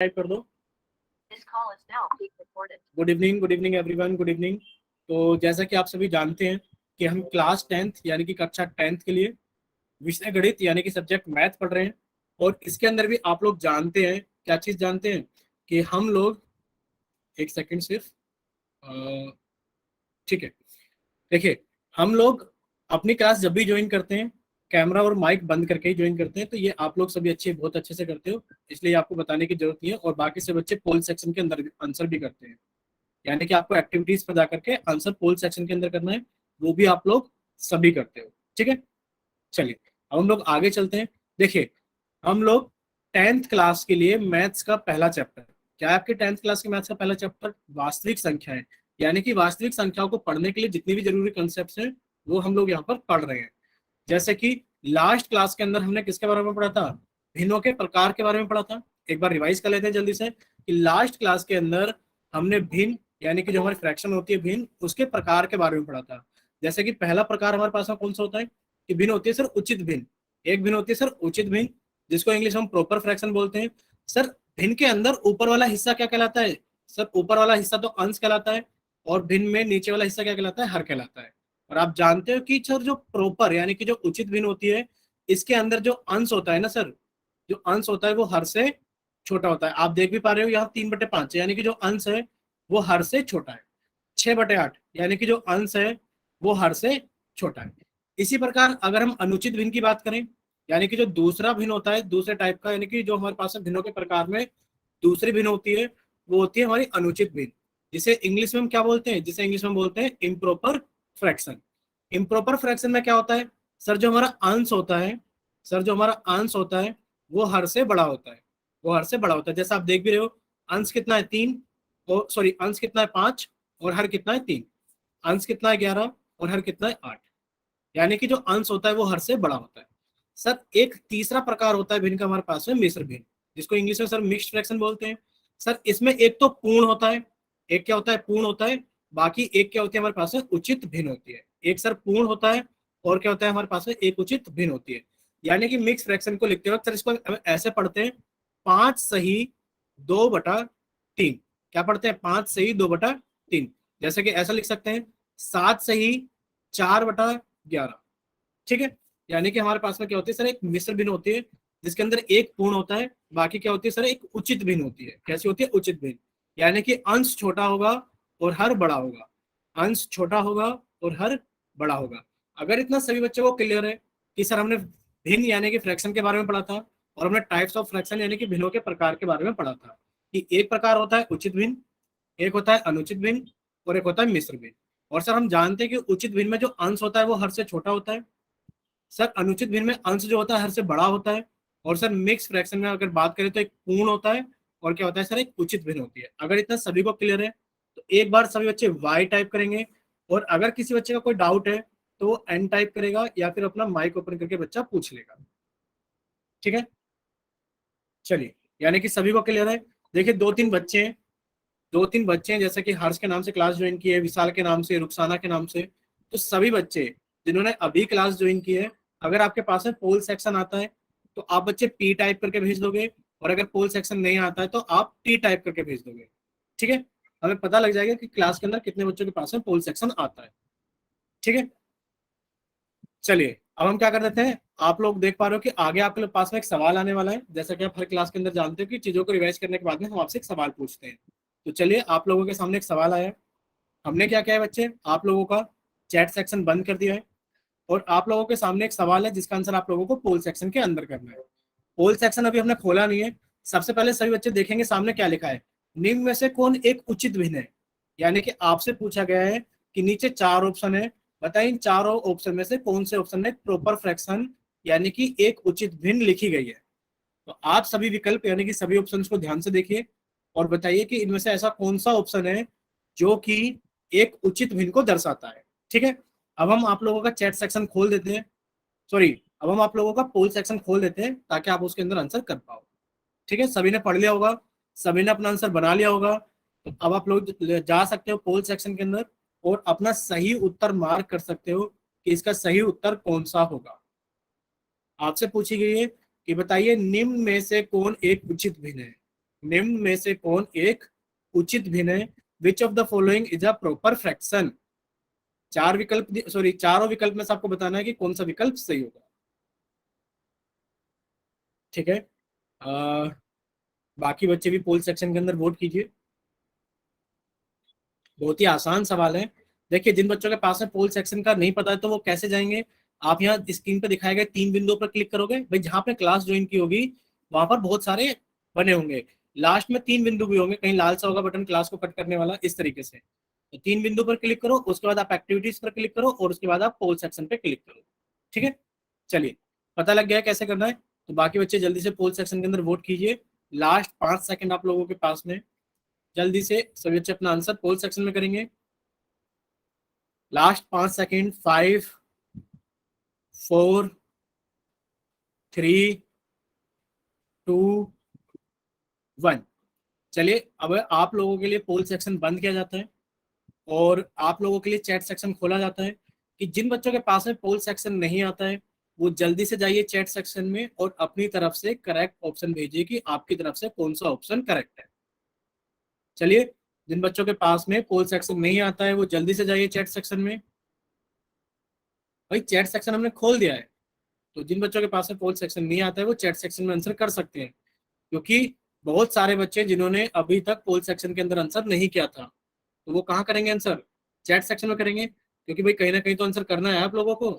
Type कर दो। Good evening everyone, good evening. तो जैसा कि आप सभी जानते हैं कि हम क्लास 10th यानी कि कक्षा 10th के लिए विषय गणित यानी कि सब्जेक्ट मैथ पढ़ रहे हैं। और इसके अंदर भी आप लोग जानते हैं, क्या चीज़ जानते हैं कि हम लोग, एक सेकंड सिर्फ, ठीक है, देखिए, हम लोग अपनी क्लास जब भी ज्वाइन करते हैं कैमरा और माइक बंद करके ही ज्वाइन करते हैं। तो ये आप लोग सभी बहुत अच्छे से करते हो, इसलिए आपको बताने की जरूरत नहीं है। और बाकी से बच्चे पोल सेक्शन के अंदर आंसर भी करते हैं, यानी कि आपको एक्टिविटीज पर जाकर के आंसर पोल सेक्शन के अंदर करना है, वो भी आप लोग सभी करते हो। ठीक है, चलिए अब हम लोग आगे चलते हैं। देखिए, हम लोग 10th क्लास के लिए मैथ्स का पहला चैप्टर, क्या है आपके 10th क्लास के मैथ्स का पहला चैप्टर? वास्तविक संख्याएं। यानी कि वास्तविक संख्याओं को पढ़ने के लिए जितनी भी जरूरी कॉन्सेप्ट्स हैं वो हम लोग यहाँ पर पढ़ रहे हैं। जैसे कि लास्ट क्लास के अंदर हमने किसके बारे में पढ़ा था? भिन्नों के प्रकार के बारे में पढ़ा था। एक बार रिवाइज कर लेते हैं जल्दी से कि लास्ट क्लास के अंदर हमने भिन्न यानी कि जो हमारी फ्रैक्शन होती है भिन्न, उसके प्रकार के बारे में पढ़ा था। जैसे कि पहला प्रकार हमारे पास में कौन सा होता है कि भिन्न होती है सर उचित भिन्न। एक भिन्न होती है सर उचित भिन्न, जिसको इंग्लिश में हम प्रॉपर फ्रैक्शन बोलते हैं। सर भिन्न के अंदर ऊपर वाला हिस्सा क्या कहलाता है? सर ऊपर वाला हिस्सा तो अंश कहलाता है, और भिन्न में नीचे वाला हिस्सा क्या कहलाता है? हर कहलाता है। और आप जानते हो कि सर जो प्रॉपर यानी कि जो उचित भिन्न होती है, इसके अंदर जो अंश होता है ना सर, जो अंश होता है वो हर से छोटा होता है। आप देख भी पा रहे हो यहाँ 3/5 यानी कि जो अंश है वो हर से छोटा है। 6/8 यानी कि जो अंश है वो हर से छोटा है। इसी प्रकार अगर हम अनुचित भिन्न की बात करें, यानी कि जो दूसरा भिन्न होता है दूसरे टाइप का, यानी कि जो हमारे पास भिन्नों के प्रकार में दूसरी भिन्न होती है, वो होती है हमारी अनुचित भिन्न, जिसे इंग्लिश में हम क्या बोलते हैं? जिसे इंग्लिश में बोलते हैं इम्प्रॉपर फ्रैक्शन। इम्प्रॉपर फ्रैक्शन में क्या होता है सर? जो हमारा अंश होता है, सर जो हमारा अंश होता है वो हर से बड़ा होता है, वो हर से बड़ा होता है। जैसा आप देख भी रहे हो, अंश कितना है 3, और सॉरी अंश कितना है 5 और हर कितना है 3। अंश कितना है 11 और हर कितना है 8। यानी कि जो अंश होता है वो हर से बड़ा होता है। सर एक तीसरा प्रकार होता है भिन्न का हमारे पास में, मिश्र भिन्न, जिसको इंग्लिश में सर मिक्स्ड फ्रैक्शन बोलते हैं। सर इसमें एक तो पूर्ण होता है, एक क्या होता है? पूर्ण होता है। बाकी एक क्या होती है हमारे पास में? उचित भिन्न होती है। एक सर पूर्ण होता है और क्या होता है हमारे पास में? एक उचित भिन्न होती है। यानी कि मिक्स फ्रैक्शन को लिखते वक्त सर इसको ऐसे पढ़ते हैं 5 सही 2/3। क्या पढ़ते हैं? 5 सही 2/3। जैसे कि ऐसा लिख सकते हैं 7 सही 4/11। ठीक है, यानी कि हमारे पास में क्या होती है सर? एक मिश्र भिन्न होती है जिसके अंदर एक पूर्ण होता है, बाकी क्या होती है सर? एक उचित भिन्न होती है। कैसी होती है? उचित भिन्न। यानी कि अंश छोटा होगा और हर बड़ा होगा, अंश छोटा होगा और हर बड़ा होगा। अगर इतना सभी बच्चों को क्लियर है कि सर हमने भिन्न यानी कि फ्रैक्शन के बारे में पढ़ा था, और हमने टाइप्स ऑफ फ्रैक्शन यानी कि भिन्नों के प्रकार के बारे में पढ़ा था, कि एक प्रकार होता है उचित भिन्न, एक होता है अनुचित भिन्न, और एक होता है मिश्र भिन्न। और सर हम जानते हैं कि उचित भिन्न में जो अंश होता है वो हर से छोटा होता है। सर अनुचित भिन्न में अंश जो होता है हर से बड़ा होता है। और सर मिक्स फ्रैक्शन में अगर बात करें तो एक पूर्ण होता है, और क्या होता है सर? एक उचित भिन्न होती है। अगर इतना सभी को क्लियर है तो एक बार सभी बच्चे वाई टाइप करेंगे, और अगर किसी बच्चे का कोई डाउट है तो वो एन टाइप करेगा, या फिर अपना माइक ओपन करके बच्चा पूछ लेगा। ठीक है, चलिए, यानी कि सभी को क्लियर है। देखिए दो तीन बच्चे हैं जैसे कि हर्ष के नाम से क्लास ज्वाइन की है, विशाल के नाम से, रुखसाना के नाम से। तो सभी बच्चे जिन्होंने अभी क्लास ज्वाइन की है, अगर आपके पास में पोल सेक्शन आता है तो आप बच्चे पी टाइप करके भेज दोगे, और अगर पोल सेक्शन नहीं आता है तो आप टी टाइप करके भेज दोगे। ठीक है, हमें पता लग जाएगा कि क्लास के अंदर कितने बच्चों के पास में पोल सेक्शन आता है। ठीक है, चलिए अब हम क्या कर देते हैं, आप लोग देख पा रहे हो कि आगे आपके पास में एक सवाल आने वाला है। जैसा कि आप हर क्लास के अंदर जानते हो कि चीजों को रिवाइज करने के बाद में हम आपसे एक सवाल पूछते हैं। तो चलिए, आप लोगों के सामने एक सवाल आया है। हमने क्या किया है बच्चे, आप लोगों का चैट सेक्शन बंद कर दिया है, और आप लोगों के सामने एक सवाल है जिसका आंसर आप लोगों को पोल सेक्शन के अंदर करना है। पोल सेक्शन अभी हमने खोला नहीं है। सबसे पहले सभी बच्चे देखेंगे सामने क्या लिखा है, निम्न में से कौन एक उचित भिन्न है। यानी कि आपसे पूछा गया है कि नीचे 4 ऑप्शन है, बताइए इन चारों ऑप्शन में से कौन से ऑप्शन में प्रॉपर फ्रैक्शन यानी कि एक उचित भिन्न लिखी गई है। तो आप सभी विकल्प यानी कि सभी ऑप्शंस को ध्यान से देखिए और बताइए कि इनमें से ऐसा कौन सा ऑप्शन है जो कि एक उचित भिन्न को दर्शाता है। ठीक है, अब हम आप लोगों का चैट सेक्शन खोल देते हैं, सॉरी, अब हम आप लोगों का पोल सेक्शन खोल देते हैं ताकि आप उसके अंदर आंसर कर पाओ। ठीक है, सभी ने पढ़ लिया होगा, सभी ने अपना आंसर बना लिया होगा। तो अब आप लोग जा सकते हो पोल सेक्शन के अंदर और अपना सही उत्तर मार्क कर सकते हो कि इसका सही उत्तर कौन सा होगा। आपसे पूछी गई है कि बताइए निम्न में से कौन एक उचित भिन्न है। निम्न में से कौन एक उचित भिन्न है? Which of the following is a proper fraction? चार विकल्प, सॉरी चारों विकल्प में से आपको बताना है कि कौन सा विकल्प सही होगा। ठीक है, बाकी बच्चे भी पोल सेक्शन के अंदर वोट कीजिए। बहुत ही आसान सवाल है। देखिए, जिन बच्चों के पास में पोल सेक्शन का नहीं पता है तो वो कैसे जाएंगे? आप यहाँ स्क्रीन पर दिखाए गए 3 बिंदुओं पर क्लिक करोगे भाई, जहां पे क्लास ज्वाइन की होगी वहां पर बहुत सारे बने होंगे। लास्ट में 3 बिंदु भी होंगे, कहीं लाल सा होगा बटन क्लास को कट करने वाला, इस तरीके से। तो 3 बिंदु पर क्लिक करो, उसके बाद आप एक्टिविटीज पर क्लिक करो और उसके बाद आप पोल सेक्शन पे क्लिक करो। ठीक है, चलिए, पता लग गया है कैसे करना है। तो बाकी बच्चे जल्दी से पोल सेक्शन के अंदर वोट कीजिए। लास्ट 5 सेकंड आप लोगों के पास में, जल्दी से सभी बच्चे अपना आंसर पोल सेक्शन में करेंगे। Last 5 second, 5, 4, 3, 2, 1। चलिए, अब आप लोगों के लिए पोल सेक्शन बंद किया जाता है और आप लोगों के लिए चैट सेक्शन खोला जाता है। कि जिन बच्चों के पास में पोल सेक्शन नहीं आता है वो जल्दी से जाइए चैट सेक्शन में और अपनी तरफ से करेक्ट ऑप्शन भेजिए कि आपकी तरफ से कौन सा ऑप्शन करेक्ट है। चलिए, जिन बच्चों के पास में पोल सेक्शन नहीं आता है वो जल्दी से जाइए चैट सेक्शन में। भाई, चैट सेक्शन हमने खोल दिया है, तो जिन बच्चों के पास में पोल सेक्शन नहीं आता है वो चैट सेक्शन में आंसर कर सकते हैं। क्योंकि बहुत सारे बच्चे जिन्होंने अभी तक पोल सेक्शन के अंदर आंसर नहीं किया था, तो वो कहाँ करेंगे आंसर? चैट सेक्शन में करेंगे, क्योंकि भाई कहीं ना कहीं तो आंसर करना है आप लोगों को।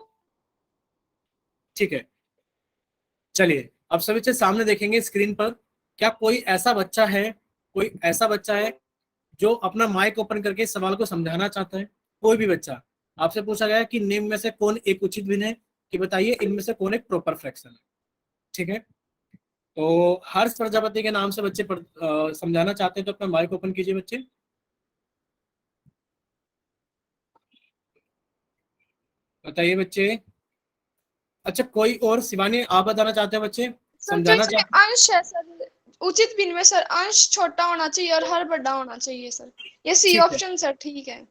ठीक है, चलिए, अब सभी बच्चे सामने देखेंगे स्क्रीन पर। क्या कोई ऐसा बच्चा है, कोई ऐसा बच्चा है जो अपना माइक ओपन करके इस सवाल को समझाना चाहता है? कोई भी बच्चा। आपसे पूछा गया कि निम्न में से कौन एक उचित भिन्न है, कि बताइए इनमें से कौन एक प्रॉपर फ्रैक्शन है। ठीक है, तो हर्ष प्रजापति के नाम से बच्चे समझाना चाहते हैं तो अपना माइक ओपन कीजिए बच्चे। बताइए बच्चे। अच्छा, कोई और? शिवानी, आप बताना चाहते हैं बच्चे? सर जो समझाना इसमें चाहते अंश है सर, उचित भिन्न में सर अंश छोटा होना चाहिए और हर बड़ा होना चाहिए सर। ये सी ठीक है, ऑप्शन सर ठीक है।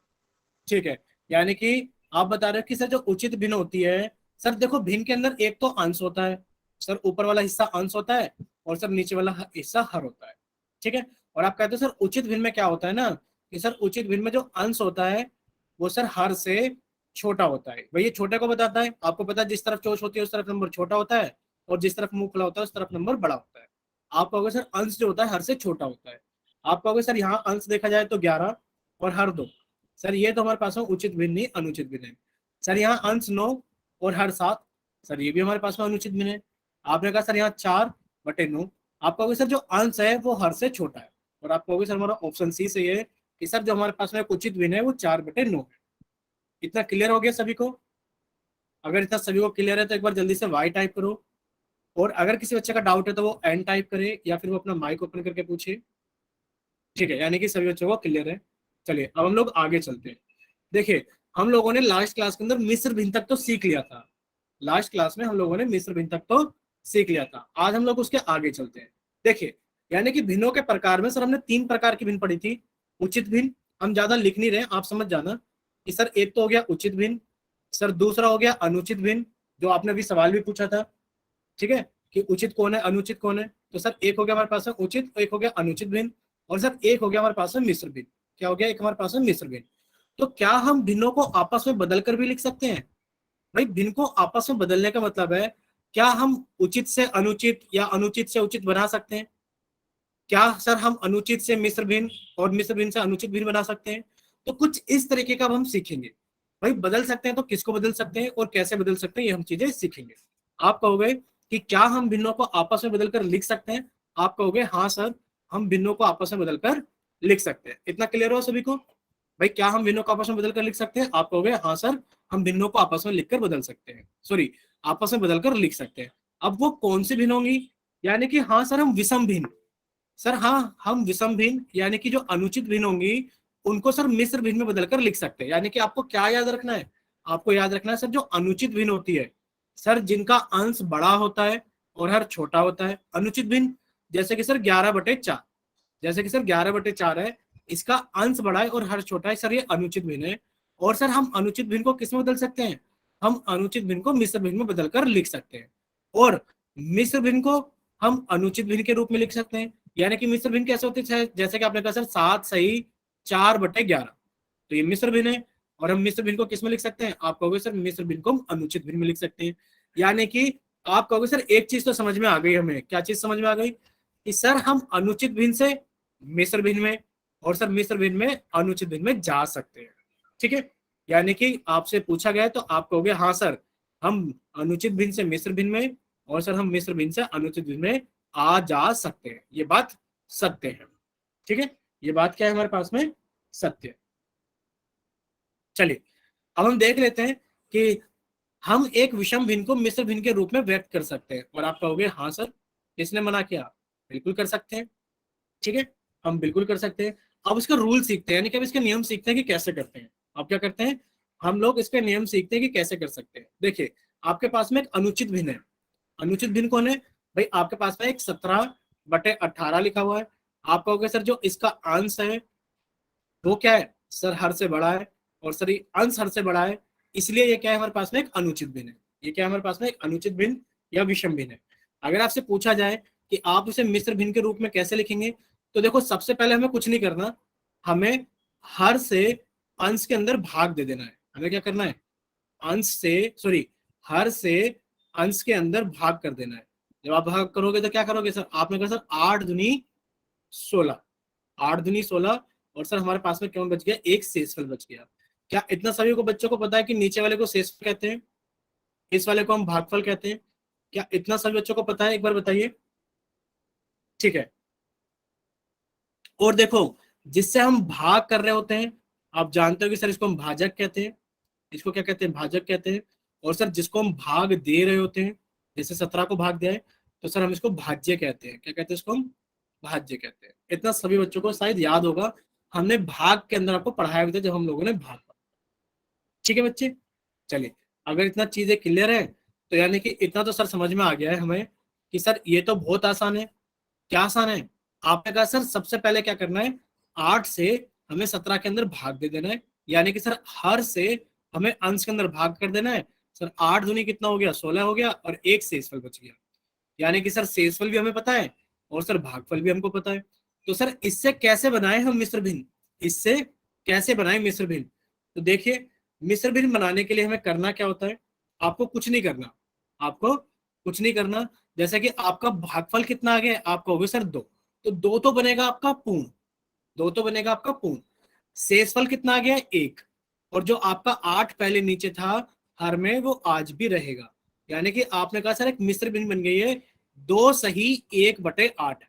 ठीक है। यानी कि आप बता रहे हो कि सर जो उचित भिन्न होती है, सर देखो भिन्न के अंदर एक तो अंश होता है, सर ऊपर वाला हिस्सा अंश होता है और सर नीचे वाला हिस्सा हर होता है। ठीक है, और आप कहते हो सर उचित भिन्न में क्या होता है ना, कि सर उचित भिन्न में जो अंश होता है वो सर हर से छोटा होता है। भाई, ये छोटे को बताता है, आपको पता है जिस तरफ चोंच होती है उस तरफ नंबर छोटा होता है और जिस तरफ मुंह खुला होता है उस तरफ नंबर बड़ा होता है। आप कहोगे सर अंश जो होता है हर से छोटा होता है। आप कहोगे सर यहाँ अंश देखा जाए तो 11 और हर 2। सर ये तो हमारे पास में उचित भिन्न नहीं अनुचित भिन्न है। सर यहाँ अंश 9 और हर 7। सर ये भी हमारे पास में अनुचित भिन्न है। आपने कहा सर यहाँ 4/9। आप कहोगे सर जो अंश है वो हर से छोटा है। और आप कहोगे सर हमारा ऑप्शन सी सही है कि सर जो हमारे पास में उचित भिन्न है वो 4/9 है। इतना क्लियर हो गया सभी को? अगर इतना सभी को क्लियर है तो एक बार जल्दी से वाई टाइप करो। और अगर किसी बच्चे का डाउट है तो वो एन टाइप करे या फिर वो अपना माइक ओपन करके पूछे। ठीक है, यानी कि सभी बच्चों को क्लियर है। चलिए, अब हम लोग आगे चलते हैं। देखिए, हम लोगों ने लास्ट क्लास के अंदर मिस्र भिन्न तक तो सीख लिया था। लास्ट क्लास में हम लोगों ने मिस्र भिन्न तक तो सीख लिया था। आज हम लोग उसके आगे चलते हैं। देखिए, यानी कि भिन्नों के प्रकार में सर हमने 3 प्रकार की भिन्न पढ़ी थी। उचित भिन्न, हम ज्यादा लिख नहीं रहे, आप समझ जाना कि सर एक तो हो गया उचित भिन्न, सर दूसरा हो गया अनुचित भिन्न, जो आपने अभी सवाल भी पूछा था। ठीक है, कि उचित कौन है अनुचित कौन है। तो सर एक हो गया हमारे पास में उचित, एक हो गया अनुचित भिन्न, और सर एक हो गया हमारे पास में मिश्र भिन्न। क्या हो गया? एक हमारे पास में मिश्र भिन्न। तो क्या हम भिन्नों को आपस में बदल कर भी लिख सकते हैं? भाई, भिन्न को आपस में बदलने का मतलब है, क्या हम उचित से अनुचित या अनुचित से उचित बना सकते हैं? क्या सर हम अनुचित से मिश्र भिन्न और मिश्र भिन्न से अनुचित भिन्न बना सकते हैं? तो कुछ इस तरीके का अब हम सीखेंगे। भाई, बदल सकते हैं तो किसको बदल सकते हैं और कैसे बदल सकते हैं, ये हम चीजें सीखेंगे। आप कहोगे कि क्या हम भिन्नों को आपस में बदलकर लिख सकते हैं? आप कहोगे हाँ सर, हम भिन्नों को आपस में बदलकर लिख सकते हैं। इतना क्लियर हो सभी को? भाई, क्या हम भिन्नों को आपस में बदलकर लिख सकते हैं? आप कहोगे हाँ सर, हम भिन्नों को आपस में लिखकर बदल सकते हैं, सॉरी आपस में बदलकर लिख सकते हैं। अब वो कौन सी भिन्न होंगी? यानी कि हाँ सर, हम विषम भिन्न। सर हाँ, हम विषम भिन्न यानी कि जो अनुचित भिन्न होंगी उनको सर मिश्र भिन्न में बदलकर लिख सकते हैं। यानी कि आपको क्या याद रखना है? आपको याद रखना है सर जो अनुचित भिन्न होती है, सर जिनका अंश बड़ा होता है और हर छोटा होता है। अनुचित भिन्न जैसे कि सर 11/4, जैसे कि सर 11/4 है, इसका अंश बड़ा है और हर छोटा है, सर ये अनुचित भिन्न है। और सर हम अनुचित भिन्न को किस में बदल सकते हैं? हम अनुचित भिन्न को मिश्र भिन्न में बदलकर लिख सकते हैं। और मिश्र भिन्न को हम अनुचित भिन्न के रूप में लिख सकते हैं। यानी कि मिश्र भिन्न कैसे होते हैं, जैसे कि आपने कहा सर 7 सही 4/11, तो ये मिश्र भिन्न है। और हम मिश्र भिन्न को किस में लिख सकते हैं, आप कहोगे सर मिश्र भिन्न को हम अनुचित भिन्न में लिख सकते हैं। यानी कि आप कहोगे सर एक चीज तो समझ में आ गई हमें, क्या चीज समझ में आ गई, कि सर हम अनुचित भिन्न से मिश्र भिन्न में और सर मिश्र भिन्न में अनुचित भिन्न में जा सकते हैं। ठीक है, यानी कि आपसे पूछा गया है तो आप कहोगे हाँ सर हम अनुचित भिन्न से मिश्र भिन्न में और सर हम मिश्र भिन्न से अनुचित भिन्न में आ जा सकते हैं, ये बात सत्य है। ठीक है, ये बात क्या है हमारे पास में, सत्य। चलिए अब हम देख लेते हैं कि हम एक विषम भिन्न को मिश्र भिन्न के रूप में व्यक्त कर सकते हैं। और आप कहोगे हाँ सर किसने मना किया, बिल्कुल कर सकते हैं। ठीक है, हम बिल्कुल कर सकते हैं। अब इसका रूल सीखते हैं, यानी कि अब इसके नियम सीखते हैं कि कैसे करते हैं। अब क्या करते हैं, हम लोग इसके नियम सीखते हैं कि कैसे कर सकते हैं। देखिए आपके पास में एक अनुचित भिन्न है। अनुचित भिन्न कौन है भाई, आपके पास में एक 17/18 लिखा हुआ है। आप कहोगे सर जो इसका अंश है वो क्या है सर, हर से बड़ा है, और सर ये अंश हर से बड़ा है, इसलिए ये क्या है हमारे पास में एक अनुचित भिन्न है। ये क्या है हमारे पास में एक अनुचित भिन्न या विषम भिन्न है। अगर आपसे पूछा जाए कि आप इसे मिश्र भिन्न के रूप में कैसे लिखेंगे, तो देखो सबसे पहले हमें कुछ नहीं करना, हमें हर से अंश के अंदर भाग दे देना है। हमें क्या करना है, अंश से सॉरी हर से अंश के अंदर भाग कर देना है। जब आप भाग करोगे तो क्या करोगे सर, आपने कहा सर 8 दूनी 16, 8 दूनी 16, और सर हमारे पास में क्या बच गया, एक शेषफल बच गया। क्या इतना सभी को बच्चों को पता है कि नीचे वाले को शेषफल कहते हैं, इस वाले को हम भागफल कहते हैं? क्या इतना सभी बच्चों को पता है, एक बार बताइए। ठीक है, और देखो जिससे हम भाग कर रहे होते हैं, आप जानते हो कि सर इसको हम भाजक कहते हैं, इसको क्या कहते हैं, भाजक कहते हैं। और सर जिसको हम भाग दे रहे होते हैं, जैसे 17 को भाग दिया है, तो सर हम इसको भाज्य कहते हैं। क्या कहते हैं इसको हम, भाज्य कहते हैं। इतना सभी बच्चों को शायद याद होगा, हमने भाग के अंदर आपको पढ़ाया भी था जब हम लोगों ने भाग पढ़ा। ठीक है बच्चे, चलिए अगर इतना चीजें क्लियर है तो यानी कि इतना तो सर समझ में आ गया है हमें कि सर ये तो बहुत आसान है। क्या आसान है, आपने कहा सर सबसे पहले क्या करना है, 8 से हमें 17 के अंदर भाग दे देना है, यानी कि सर हर से हमें अंश के अंदर भाग कर देना है। सर 8 दूनी कितना हो गया, 16 हो गया, और एक शेषफल बच गया। यानी कि सर शेषफल भी हमें पता है और सर भागफल भी हमको पता है। तो सर इससे कैसे बनाए हम मिश्र भिन्न, इससे कैसे बनाए मिश्र भिन्न, तो देखिए मिश्र भिन्न बनाने के लिए हमें करना क्या होता है, आपको कुछ नहीं करना, आपको कुछ नहीं करना। जैसे कि आपका भागफल कितना आ गया, आप कहोगे सर 2, तो 2 तो बनेगा आपका पूर्ण, 2 तो बनेगा आपका पूर्ण। शेषफल कितना आ गया, 1, और जो आपका 8 पहले नीचे था हर में, वो आज भी रहेगा। यानी कि आपने कहा सर एक मिश्र भिन्न बन गई है, 2 सही 1/8।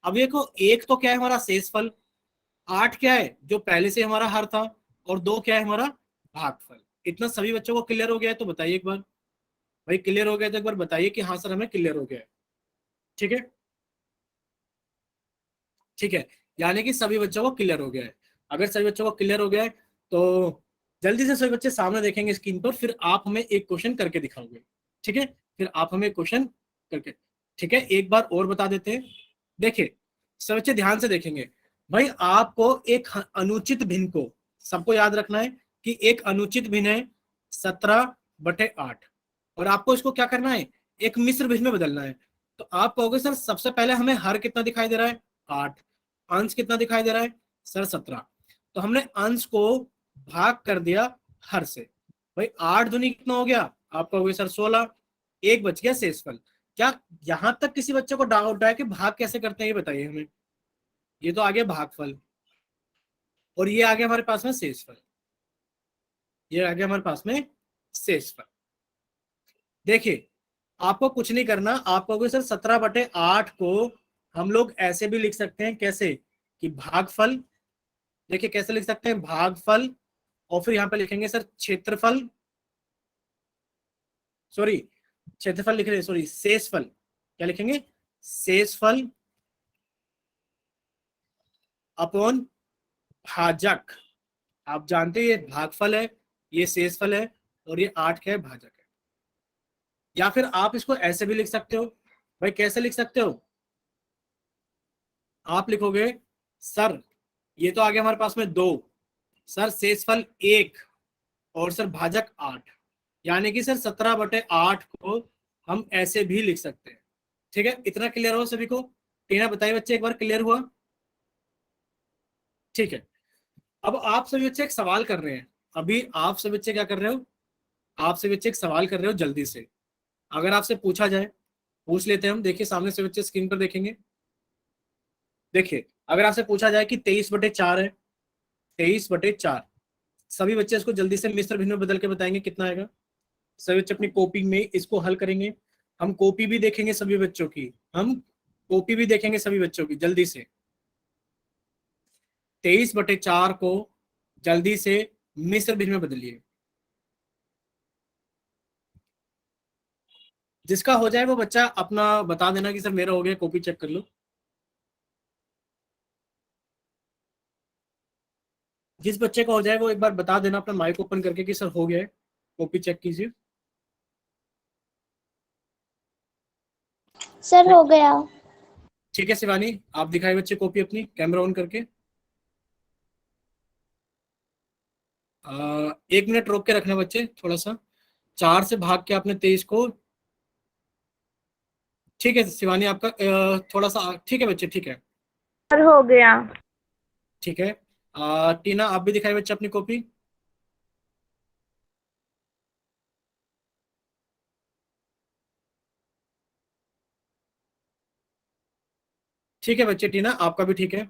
अब देखो 1 तो क्या है हमारा शेषफल, 8 क्या है जो पहले से हमारा हर था, और 2 क्या है हमारा भागफल। इतना सभी बच्चों को क्लियर हो गया है, तो बताइए एक बार, भाई क्लियर हो गया तो एक बार बताइए कि हाँ सर हमें क्लियर हो गया है। ठीक है, ठीक है, यानी कि सभी बच्चों को क्लियर हो गया है। अगर सभी बच्चों को क्लियर हो गया है तो जल्दी से सभी बच्चे सामने देखेंगे स्क्रीन पर, फिर आप हमें एक क्वेश्चन करके दिखाओगे। ठीक है, फिर आप हमें क्वेश्चन करके, ठीक है, एक बार और बता देते हैं। देखिए सब बच्चे ध्यान से देखेंगे, भाई आपको एक अनुचित भिन्न को, सबको याद रखना है कि एक अनुचित भिन्न है 17/8, और आपको इसको क्या करना है, एक मिश्र भिन्न में बदलना है। तो आप कहोगे सर सबसे पहले हमें हर कितना दिखाई दे रहा है, 8, अंश कितना दिखाई दे रहा है सर 17, तो हमने अंश को भाग कर दिया हर से। भाई 8 दूनी कितना हो गया, आप कहोगे सर 16, एक बच गया शेषफल। क्या यहां तक किसी बच्चे को डाउट है कि भाग कैसे करते हैं, ये बताइए हमें। ये तो आ गया भागफल, और ये आ गया हमारे पास में शेषफल, ये आ गया हमारे पास में शेषफल। देखिए आपको कुछ नहीं करना, आप कहोगे सर 17/8 को हम लोग ऐसे भी लिख सकते हैं, कैसे कि भागफल, देखिए कैसे लिख सकते हैं, भागफल, और फिर यहां पे लिखेंगे सर क्षेत्रफल, सॉरी क्षेत्रफल लिख रहे हैं, सॉरी शेषफल, क्या लिखेंगे, शेषफल अपॉन भाजक। आप जानते हैं ये भागफल है, ये शेषफल है, और ये 8 क्या है, भाजक है। या फिर आप इसको ऐसे भी लिख सकते हो, भाई कैसे लिख सकते हो, आप लिखोगे सर ये तो आ गया हमारे पास में 2, सर शेषफल 1, और सर भाजक 8, यानी कि सर 17/8 को हम ऐसे भी लिख सकते हैं। ठीक है, इतना क्लियर हो सभी को, टीना बताइए बच्चे, एक बार क्लियर हुआ? ठीक है। अब आप सभी बच्चे एक सवाल कर रहे हैं। अभी आप सभी बच्चे क्या कर रहे हो? आप सभी बच्चे एक सवाल कर रहे हो जल्दी से। अगर आपसे पूछा जाए, पूछ लेते हैं हम। देखिए सामने से बच्चे स्क्रीन पर देखेंगे। देखिए अगर आपसे पूछा जाए कि 23/4 है, 23/4, सभी बच्चे इसको जल्दी से मिश्र भिन्न में बदल के बताएंगे कितना आएगा। सभी बच्चे अपनी कॉपी में इसको हल करेंगे। हम कॉपी भी देखेंगे सभी बच्चों की, हम कॉपी भी देखेंगे सभी बच्चों की। जल्दी से 23/4 को जल्दी से मिश्र भिन्न में बदलिए। जिसका हो जाए वो बच्चा अपना बता देना कि सर मेरा हो गया, कॉपी चेक कर लो। जिस बच्चे का हो जाए वो एक बार बता देना अपना माइक ओपन करके कि सर हो गया है, कॉपी चेक कीजिए। सर हो गया। ठीक है शिवानी, आप दिखाए बच्चे कॉपी अपनी कैमरा ऑन करके। 1 मिनट रोक के रखना बच्चे थोड़ा सा। 4 से भाग के आपने 23 को। ठीक है शिवानी, आपका थोड़ा सा ठीक है बच्चे, ठीक है। सर हो गया। ठीक है। टीना आप भी दिखाए बच्चे अपनी कॉपी। ठीक है बच्चे, टीना आपका भी ठीक है।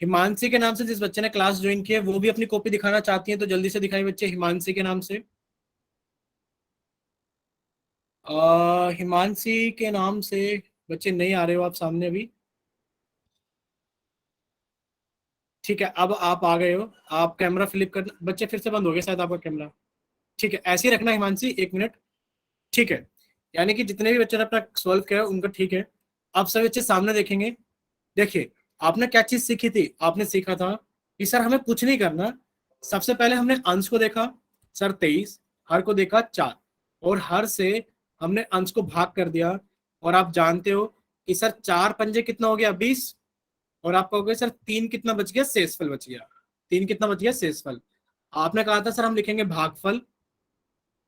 हिमांशी के नाम से जिस बच्चे ने क्लास ज्वाइन की है वो भी अपनी कॉपी दिखाना चाहती है, तो जल्दी से दिखाई बच्चे हिमांशी के नाम से। हिमांशी के नाम से बच्चे नहीं आ रहे हो आप सामने अभी। ठीक है, अब आप आ गए हो। आप कैमरा फ्लिप कर बच्चे, फिर से बंद हो गया शायद आपका कैमरा। ठीक है, ऐसे ही रखना हिमांशी, 1 मिनट। ठीक है, यानी कि जितने भी बच्चे ने अपना सॉल्व किया उनका ठीक है। अब सभी बच्चे सामने देखेंगे। देखिए आपने क्या चीज सीखी थी? आपने सीखा था कि सर हमें कुछ नहीं करना। सबसे पहले हमने अंश को देखा, सर 23, हर को देखा 4, और हर से हमने अंश को भाग कर दिया। और आप जानते हो कि सर 4 पंजे कितना हो गया? 20। और आप कहोगे सर 3 कितना बच गया? शेषफल बच गया। 3 कितना बच गया? शेषफल। आपने कहा था सर हम लिखेंगे भागफल।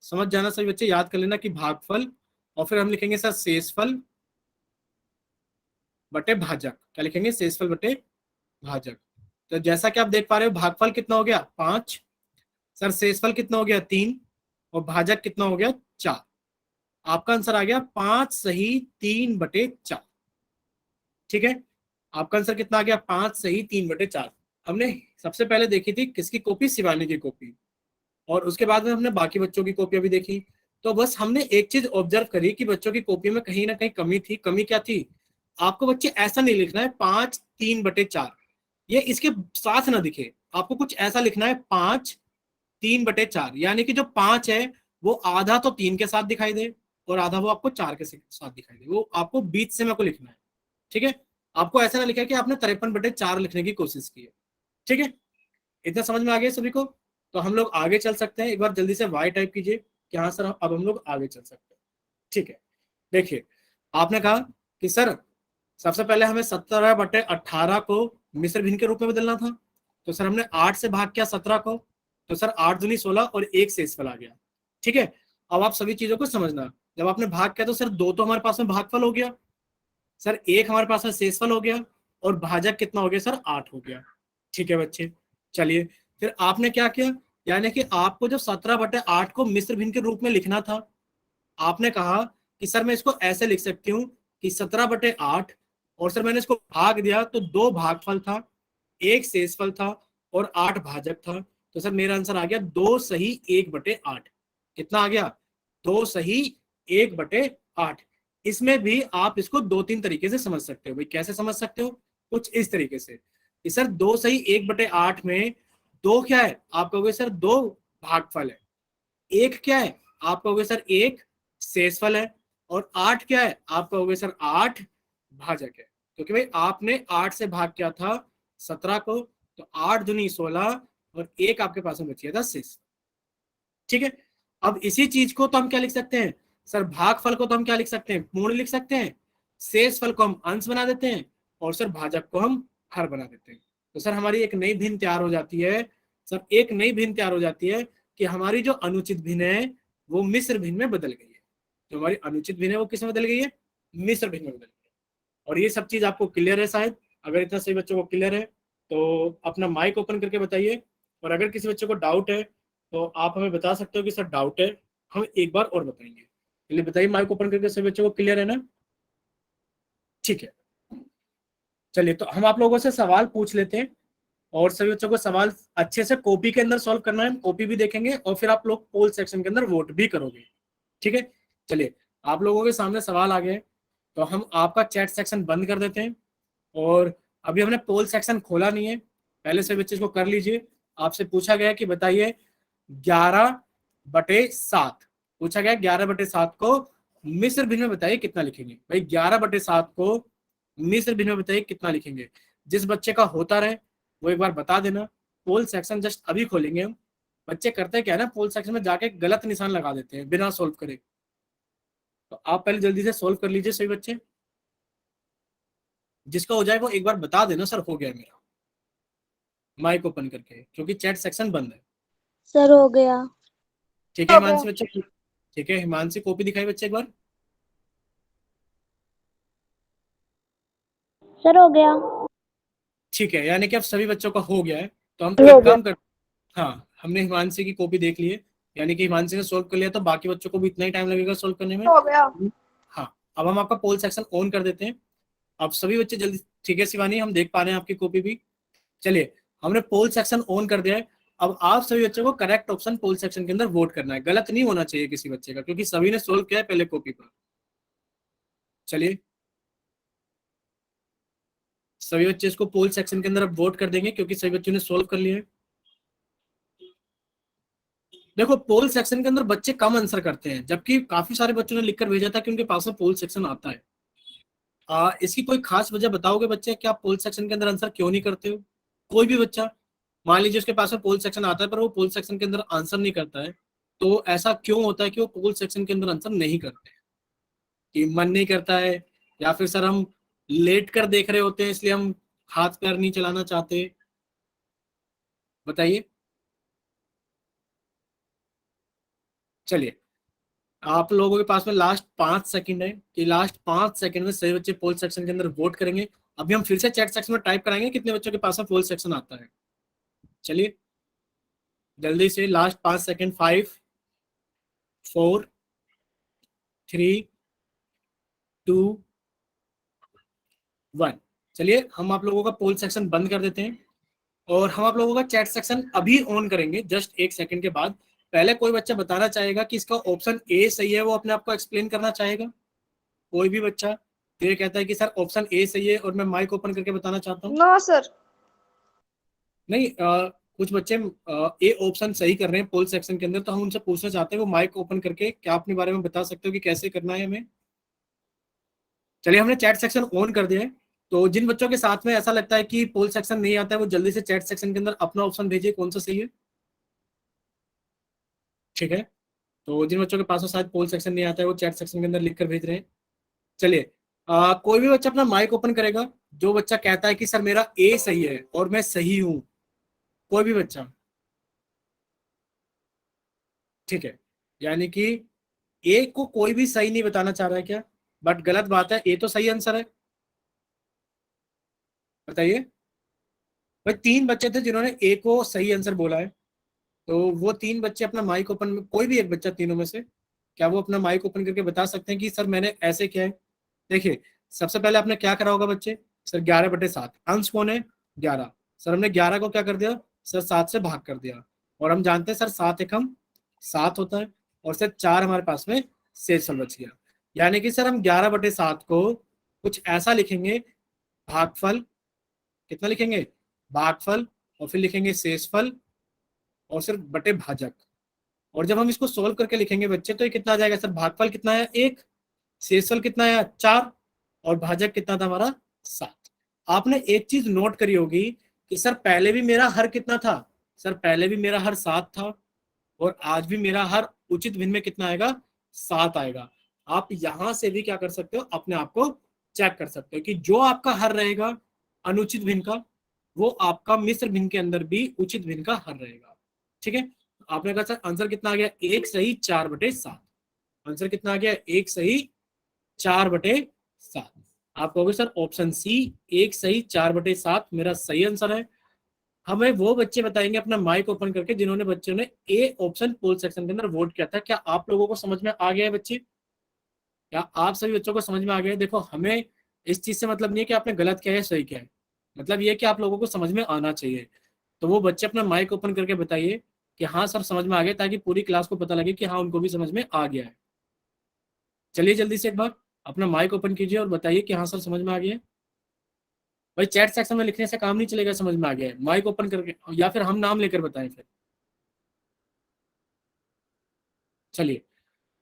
समझ जाना सभी बच्चे, याद कर लेना कि भागफल, और फिर हम लिखेंगे सर शेषफल बटे भाजक। क्या लिखेंगे? शेषफल बटे भाजक। तो जैसा कि आप देख पा रहे हो भागफल कितना हो गया? 5। सर शेषफल कितना हो गया? 3। और भाजक कितना हो गया? 4। आपका आंसर आ गया 5 सही 3/4। ठीक है, आपका आंसर कितना आ गया? 5 सही 3/4। हमने सबसे पहले देखी थी किसकी कॉपी? शिवानी की कॉपी। और उसके बाद में हमने बाकी बच्चों की कॉपियां भी देखी। तो बस हमने एक चीज ऑब्जर्व करी कि बच्चों की कॉपी में कहीं ना कहीं कमी थी। कमी क्या थी? आपको बच्चे ऐसा नहीं लिखना है 5 3/4, ये इसके साथ ना दिखे। आपको कुछ ऐसा लिखना है 5 3/4, यानी कि जो 5 है वो आधा तो 3 के साथ दिखाई दे और आधा वो आपको 4 के साथ दिखाई दे। वो आपको बीच से मेरे को लिखना है। ठीक है, आपको ऐसा ना लिखा है कि आपने 53/4 लिखने की कोशिश की है। ठीक है, इतना समझ में आ गया सभी को? तो हम लोग आगे चल सकते हैं। एक बार जल्दी से वाई टाइप कीजिए कि हाँ सर अब हम लोग आगे चल सकते हैं। ठीक है, देखिए आपने कहा कि सर सबसे पहले हमें 17/18 को मिश्र भिन्न के रूप में बदलना था। तो सर हमने 8 से भाग किया 17 को, तो सर 8 दूनी 16 और 1 शेषफल आ गया। ठीक है, अब आप सभी चीजों को समझना। जब आपने भाग किया तो सर 2 तो हमारे पास में भागफल हो गया, सर 1 हमारे पास में शेषफल हो गया, और भाजक कितना हो गया? सर 8 हो गया। ठीक है बच्चे, चलिए फिर आपने क्या किया? यानी कि आपको जो 17/8 को मिश्र भिन्न के रूप में लिखना था, आपने कहा कि सर मैं इसको ऐसे लिख सकती हूँ कि 17/8, और सर मैंने इसको भाग दिया तो 2 भागफल था, 1 शेषफल था, और 8 भाजक था। तो सर मेरा आंसर आ गया 2 सही 1/8। कितना आ गया? 2 सही 1/8। इसमें भी आप इसको 2-3 तरीके से समझ सकते हो। भाई कैसे समझ सकते हो? कुछ इस तरीके से कि सर 2 सही 1/8 में 2 क्या है? आप कहोगे सर 2 भागफल है। 1 क्या है? आप कहोगे सर 1 शेषफल है। और 8 क्या है? आप कहोगे सर 8 भाजक है। क्योंकि भाई आपने 8 से भाग किया था 17 को, तो 8 दूनी 16 और 1 आपके पास में बचिया था शेष। ठीक है, अब इसी चीज को तो हम क्या लिख सकते हैं? सर भागफल को तो हम क्या लिख सकते हैं? पूर्ण लिख सकते हैं। शेषफल को हम अंश बना देते हैं, और सर भाजक को हम हर बना देते हैं। तो सर हमारी एक नई भिन्न तैयार हो जाती है। सर एक नई भिन्न तैयार हो जाती है कि हमारी जो अनुचित भिन्न है वो मिश्र भिन्न में बदल गई है। जो हमारी अनुचित भिन्न है वो किस में बदल गई है? मिश्र भिन्न में बदल गई है। और ये सब चीज आपको क्लियर है शायद? अगर इतना सही बच्चों को क्लियर है तो अपना माइक ओपन करके बताइए, और अगर किसी बच्चे को डाउट है तो आप हमें बता सकते हो कि सर डाउट है, हम एक बार और बताएंगे। चलिए बताइए, माइक ओपन करके सभी बच्चों को क्लियर है ना? ठीक है, चलिए तो हम आप लोगों से सवाल पूछ लेते हैं, और सभी बच्चों को सवाल अच्छे से कॉपी के अंदर सॉल्व करना है, कॉपी भी देखेंगे और फिर आप लोग पोल सेक्शन के अंदर वोट भी करोगे। ठीक है, चलिए आप लोगों के सामने सवाल आ गए, तो हम आपका चैट सेक्शन बंद कर देते हैं, और अभी हमने पोल सेक्शन खोला नहीं है, पहले से बच्चे इसको कर लीजिए। आपसे पूछा गया कि बताइए 11/7 पूछा गया, 11/7 को मिस्र भिन्न में बताइए कितना लिखेंगे। भाई 11/7 को मिस्र भिन्न में बताइए कितना लिखेंगे। जिस बच्चे का होता रहे वो एक बार बता देना। पोल सेक्शन जस्ट अभी खोलेंगे हम। बच्चे करते क्या है ना, पोल सेक्शन में जाके गलत निशान लगा देते हैं बिना सोल्व करे। तो आप पहले जल्दी से सोल्व कर लीजिए सभी बच्चे, जिसका हो जाए वो एक बार बता देना सर हो गया मेरा, माइक ओपन करके, क्योंकि चैट सेक्शन बंद है। सर हो गया। ठीक है हिमांशी बच्चे, ठीक है हिमांशी कॉपी दिखाई बच्चे एक बार। सर हो गया। ठीक है, यानी कि अब सभी बच्चों का हो गया है। तो हम हो एक गया। काम कर, हाँ हमने हिमांशी की कॉपी देख ली है, यानी कि हिमांशी ने सोल्व कर लिया, तो बाकी बच्चों को भी इतना ही टाइम लगेगा सोल्व करने में। हो गया। हाँ, अब हम आपका पोल सेक्शन ऑन कर देते हैं। अब सभी बच्चे जल्दी, ठीक है शिवानी, हम देख पा रहे हैं आपकी कॉपी भी। चलिए हमने पोल सेक्शन ऑन कर दिया है। अब आप सभी बच्चों को करेक्ट ऑप्शन पोल सेक्शन के अंदर वोट करना है, गलत नहीं होना चाहिए किसी बच्चे का, क्योंकि सभी ने सोल्व किया है पहले कॉपी पर। चलिए सभी बच्चे इसको पोल सेक्शन के अंदर अब वोट कर देंगे, क्योंकि सभी बच्चों ने सोल्व कर लिया है। देखो पोल सेक्शन के अंदर बच्चे कम आंसर करते हैं, जबकि काफी सारे बच्चों ने लिखकर भेजा था कि उनके पास में पोल सेक्शन आता है। इसकी कोई खास वजह बताओगे बच्चे कि आप पोल सेक्शन के अंदर आंसर क्यों नहीं करते हो? कोई भी बच्चा मान लीजिए उसके पास में पोल सेक्शन आता है पर वो पोल सेक्शन के अंदर आंसर नहीं करता है, तो ऐसा क्यों होता है कि वो पोल सेक्शन के अंदर आंसर नहीं करते? कि मन नहीं करता है, या फिर सर हम लेट कर देख रहे होते हैं इसलिए हम हाथ पैर नहीं चलाना चाहते? बताइए। चलिए आप लोगों के पास में लास्ट 5 सेकंड है, कि लास्ट 5 सेकंड में सभी बच्चे पोल सेक्शन के अंदर वोट करेंगे। अभी हम फिर से चैट सेक्शन में टाइप कराएंगे कितने बच्चों के पास में पोल सेक्शन आता है। चलिए जल्दी से, लास्ट 5 सेकंड, 5 4 3 2 1। चलिए हम आप लोगों का पोल सेक्शन बंद कर देते हैं, और हम आप लोगों का चैट सेक्शन अभी ऑन करेंगे जस्ट 1 सेकंड के बाद। पहले कोई बच्चा बताना चाहेगा कि इसका ऑप्शन ए सही है, वो अपने आप को एक्सप्लेन करना चाहेगा? कोई भी बच्चा तो ये कहता है कि सर ऑप्शन ए सही है और मैं माइक ओपन करके बताना चाहता हूँ? No sir. नहीं, कुछ बच्चे ए ऑप्शन सही कर रहे हैं पोल सेक्शन के अंदर, तो हम उनसे पूछना चाहते हैं वो माइक ओपन करके क्या अपने बारे में बता सकते हो कि कैसे करना है हमें? चलिए हमने चैट सेक्शन ऑन कर दिया है, तो जिन बच्चों के साथ में ऐसा लगता है कि पोल सेक्शन नहीं आता है वो जल्दी से चैट सेक्शन के अंदर अपना ऑप्शन भेजिए कौन सा सही है। ठीक है, तो जिन बच्चों के पास में शायद पोल सेक्शन नहीं आता है वो चैट सेक्शन के अंदर लिख कर भेज रहे हैं। चलिए कोई भी बच्चा अपना माइक ओपन करेगा जो बच्चा कहता है कि सर मेरा ए सही है और मैं सही हूं, कोई भी बच्चा। ठीक है, यानी कि ए को कोई भी सही नहीं बताना चाह रहा है क्या? बट गलत बात है, ए तो सही आंसर है। बताइए। भाई 3 बच्चे थे जिन्होंने ए को सही आंसर बोला है, तो वो 3 बच्चे अपना माइक ओपन, कोई भी एक बच्चा तीनों में से, क्या वो अपना माइक ओपन करके बता सकते हैं कि सर मैंने ऐसे किया है? देखिए सबसे पहले आपने क्या करा होगा बच्चे, सर 11/7 अंश कौन है? 11। सर हमने 11 को क्या कर दिया, सर 7 से भाग कर दिया, और हम जानते हैं सर 7 एकम 7 होता है, और सर 4 हमारे पास में शेषफल बच गया। यानी कि सर हम 11/7 को कुछ ऐसा लिखेंगे, भागफल कितना लिखेंगे, भागफल, और फिर लिखेंगे शेषफल, और सिर्फ बटे भाजक। और जब हम इसको सोल्व करके लिखेंगे बच्चे तो ये कितना आ जाएगा सर, भागफल कितना है 1, शेषफल कितना है 4, और भाजक कितना था हमारा 7। आपने एक चीज नोट करी होगी कि सर पहले भी मेरा हर कितना था, सर पहले भी मेरा हर 7 था, और आज भी मेरा हर उचित भिन्न में कितना आएगा, 7 आएगा। आप यहां से भी क्या कर सकते हो, अपने आप को चेक कर सकते हो कि जो आपका हर रहेगा अनुचित भिन्न का, वो आपका मिश्र भिन्न के अंदर भी उचित भिन्न का हर रहेगा। ठीक है, आपने कहा सर आंसर कितना आ गया, 1 सही 4/7। आंसर कितना आ गया, 1 सही 4/7। आप कहोगे सर ऑप्शन सी 1 सही 4/7 मेरा सही आंसर है। हमें वो बच्चे बताएंगे अपना माइक ओपन करके जिन्होंने बच्चों ने ए ऑप्शन पोल सेक्शन के अंदर वोट किया था। क्या आप लोगों को समझ में आ गया है बच्चे? क्या आप सभी बच्चों को समझ में आ गया है? देखो हमें इस चीज से मतलब नहीं है कि आपने गलत किया है सही किया है, मतलब ये है कि आप लोगों को समझ में आना चाहिए। तो वो बच्चे अपना माइक ओपन करके बताइए कि हाँ सर समझ में आ गया, ताकि पूरी क्लास को पता लगे कि हाँ उनको भी समझ में आ गया है। चलिए जल्दी से एक बार अपना माइक ओपन कीजिए और बताइए कि हाँ सर समझ में आ गया है। भाई चैट सेक्शन में लिखने से काम नहीं चलेगा, समझ में आ गया है माइक ओपन करके, या फिर हम नाम लेकर बताएं फिर। चलिए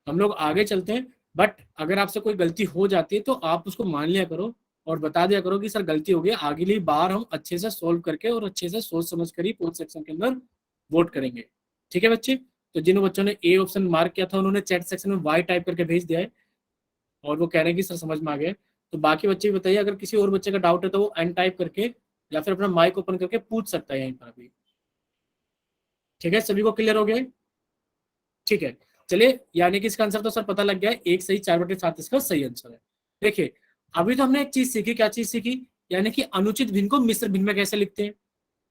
हम लोग आगे चलते हैं, बट अगर आपसे कोई गलती हो जाती है तो आप उसको मान लिया करो और बता दिया करो कि सर गलती हो गई, अगली बार हम अच्छे से सोल्व करके और अच्छे से सोच समझ कर ही पोल सेक्शन के अंदर वोट करेंगे। ठीक है बच्चे? तो जिन बच्चों ने ए ऑप्शन मार्क किया था उन्होंने चैट सेक्शन में वाई टाइप करके भेज दिया है और वो कह रहे हैं कि सर समझ में आ गया है। तो बाकी बच्चे भी बताइए, अगर किसी और बच्चे का डाउट है तो वो एन टाइप करके या फिर अपना माइक ओपन करके पूछ सकता है यहीं पर अभी। ठीक है, सभी को क्लियर हो गया है? ठीक है, चलिए यानी कि इसका आंसर तो सर पता लग गया है, 1 सही 4/7 इसका सही आंसर है। देखिए अभी तो हमने एक चीज सीखी, क्या चीज सीखी? यानी कि अनुचित भिन्न को मिश्र भिन्न में कैसे लिखते हैं।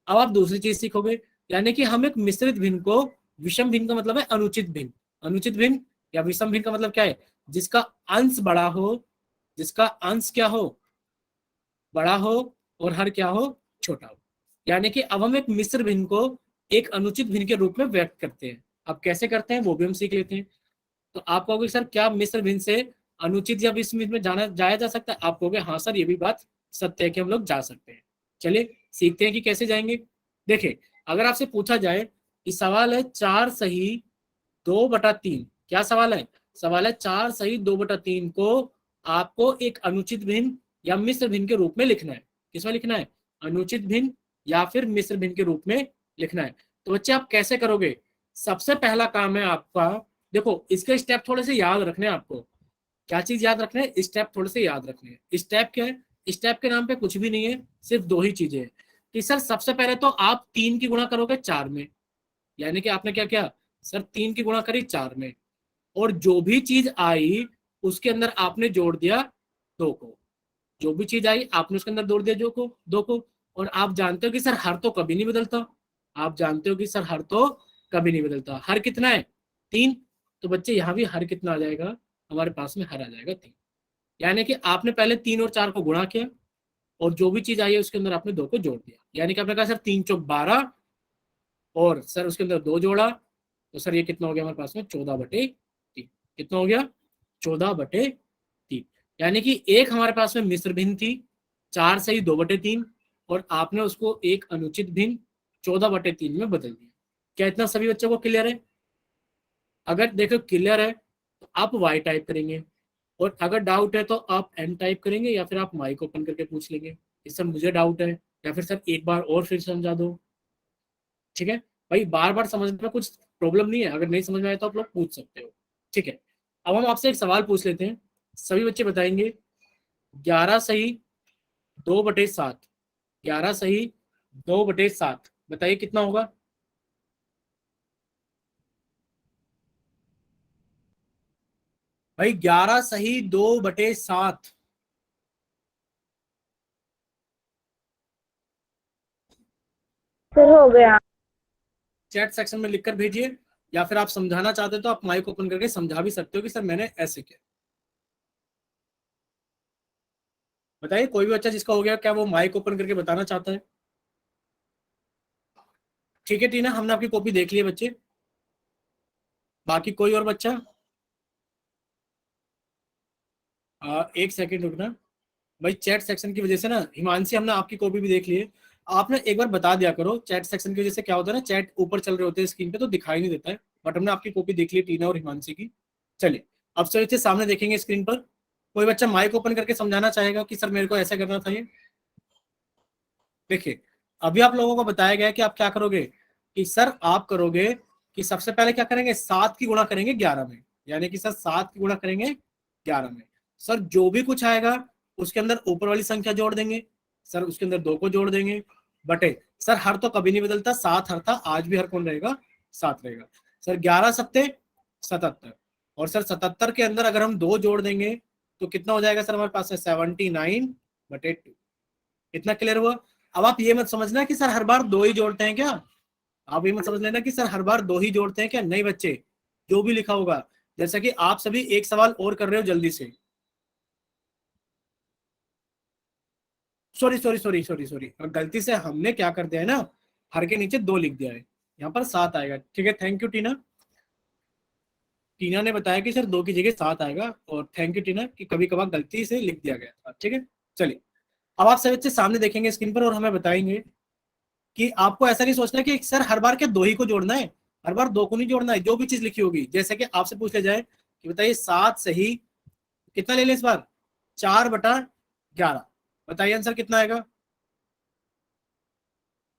अब आप दूसरी चीज सीखोगे, यानी कि हम एक मिश्रित भिन्न को, विषम भिन्न का मतलब है अनुचित भिन्न, अनुचित भिन्न या विषम भिन्न का मतलब क्या है? जिसका अंश बड़ा हो, जिसका अंश क्या हो? बड़ा हो और हर क्या हो? छोटा हो। यानी कि अब हम एक मिश्र भिन्न को एक अनुचित भिन्न के रूप में व्यक्त करते हैं। अब कैसे करते हैं वो भी हम सीख लेते हैं। तो आप कहोगे सर क्या मिश्र भिन्न से अनुचित या विषम भिन्न में जाया जा सकता है? आप कहोगे हाँ सर ये भी बात सत्य है कि हम लोग जा सकते हैं। चलिए सीखते हैं कि कैसे जाएंगे। देखिए अगर आपसे पूछा जाए कि सवाल है 4 सही 2/3, क्या सवाल है? सवाल है 4 सही 2/3 को आपको एक अनुचित भिन्न या मिश्र भिन्न के रूप में लिखना है। किसमें लिखना है? अनुचित भिन्न या फिर मिश्र भिन्न के रूप में लिखना है। तो बच्चे आप कैसे करोगे? सबसे पहला काम है आपका, देखो इसके स्टेप थोड़े से याद रखने हैं आपको। क्या चीज याद रखना है? स्टेप थोड़े से याद रखने हैं। स्टेप क्या है? स्टेप के नाम पे कुछ भी नहीं है, सिर्फ दो ही चीजें हैं कि सर सबसे पहले तो आप 3 की गुणा करोगे 4 में, यानी कि आपने क्या किया सर 3 की गुणा करी 4 में, और जो भी चीज आई उसके अंदर आपने जोड़ दिया 2 को। जो भी चीज आई आपने उसके अंदर जोड़ दिया 2 को। और आप जानते हो कि सर हर तो कभी नहीं बदलता, आप जानते हो कि सर हर तो कभी नहीं बदलता। हर कितना है? 3। तो बच्चे यहाँ भी हर कितना आ जाएगा? हमारे पास में हर आ जाएगा 3। यानी कि आपने पहले 3 और 4 को गुणा किया और जो भी चीज आई है उसके अंदर आपने 2 को जोड़ दिया। यानी कि आपने कहा सर 3 चौक 12 और सर उसके अंदर 2 जोड़ा, तो सर ये कितना हो गया हमारे पास में? 14/3। कितना हो गया? 14/3। यानी कि एक हमारे पास में मिश्र भिन्न थी 4 सही 2/3 और आपने उसको एक अनुचित भिन्न 14/3 में बदल दिया। क्या इतना सभी बच्चों को क्लियर है? अगर देखो क्लियर है तो आप वाई टाइप करेंगे, और अगर डाउट है तो आप एन टाइप करेंगे या फिर आप माइक ओपन करके पूछ लेंगे कि सर मुझे डाउट है, या फिर सर एक बार और फिर समझा दो। ठीक है भाई, बार बार समझने में कुछ प्रॉब्लम नहीं है, अगर नहीं समझ में आए तो आप लोग पूछ सकते हो। ठीक है, अब हम आपसे एक सवाल पूछ लेते हैं, सभी बच्चे बताएंगे 11 सही 2/7, 11 सही 2/7 बताइए कितना होगा? भाई 11 सही 2/7। सर हो गया। चैट सेक्शन में लिखकर भेजिए, या फिर आप समझाना चाहते हो तो आप माइक ओपन करके समझा भी सकते हो कि सर मैंने ऐसे किया। बताइए कोई भी बच्चा जिसका हो गया, क्या वो माइक ओपन करके बताना चाहता है? ठीक है टीना, हमने आपकी कॉपी देख ली है बच्चे। बाकी कोई और बच्चा? एक सेकंड रुकना भाई, चैट सेक्शन की वजह से ना हिमांशी हमने आपकी कॉपी भी देख ली है। आपने एक बार बता दिया करो, चैट सेक्शन की वजह से क्या होता है ना, चैट ऊपर चल रहे होते हैं स्क्रीन पे तो दिखाई नहीं देता है, बट हमने आपकी कॉपी देख ली टीना और हिमांशी की। चलिए अब सर इसे सामने देखेंगे स्क्रीन पर। कोई बच्चा माइक ओपन करके समझाना चाहेगा कि सर मेरे को ऐसा करना था? ये देखिए अभी आप लोगों को बताया गया है कि आप क्या करोगे, कि सर आप करोगे कि सबसे पहले क्या करेंगे 7 की गुणा करेंगे 11 में, यानी कि सर 7 की गुणा करेंगे 11 में। सर जो भी कुछ आएगा उसके अंदर ऊपर वाली संख्या जोड़ देंगे, सर उसके अंदर 2 को जोड़ देंगे, बटे सर हर तो कभी नहीं बदलता, 7 हर था, आज भी हर कौन रहेगा? 7 रहेगा। सर 11 सत्ते 77, और सर 77 के अंदर अगर हम 2 जोड़ देंगे तो कितना हो जाएगा सर हमारे पास है 79/2। इतना क्लियर हुआ। अब आप ये मत समझना कि सर हर बार 2 ही जोड़ते हैं क्या, आप ये मत समझ लेना कि सर हर बार 2 ही जोड़ते हैं क्या, नहीं बच्चे, जो भी लिखा होगा। जैसा कि आप सभी एक सवाल और कर रहे हो जल्दी से, सॉरी, गलती से हमने क्या कर दिया है ना, हर के नीचे 2 लिख दिया है, यहाँ पर 7 आएगा। ठीक है, थैंक यू टीना। टीना ने बताया कि सर 2 की जगह 7 आएगा, और थैंक यू टीना कि कभी कभार गलती से लिख दिया गया था। ठीक है, चलिए अब आप सब बच्चे सामने देखेंगे स्क्रीन पर और हमें बताएंगे कि आपको ऐसा नहीं सोचना कि सर हर बार के 2 ही को जोड़ना है, हर बार 2 को नहीं जोड़ना है। जो भी चीज लिखी होगी, जैसे कि आपसे पूछ लिया जाए कि बताइए 7 सही कितना ले लें इस बार, 4/11, बताइए आंसर कितना आएगा,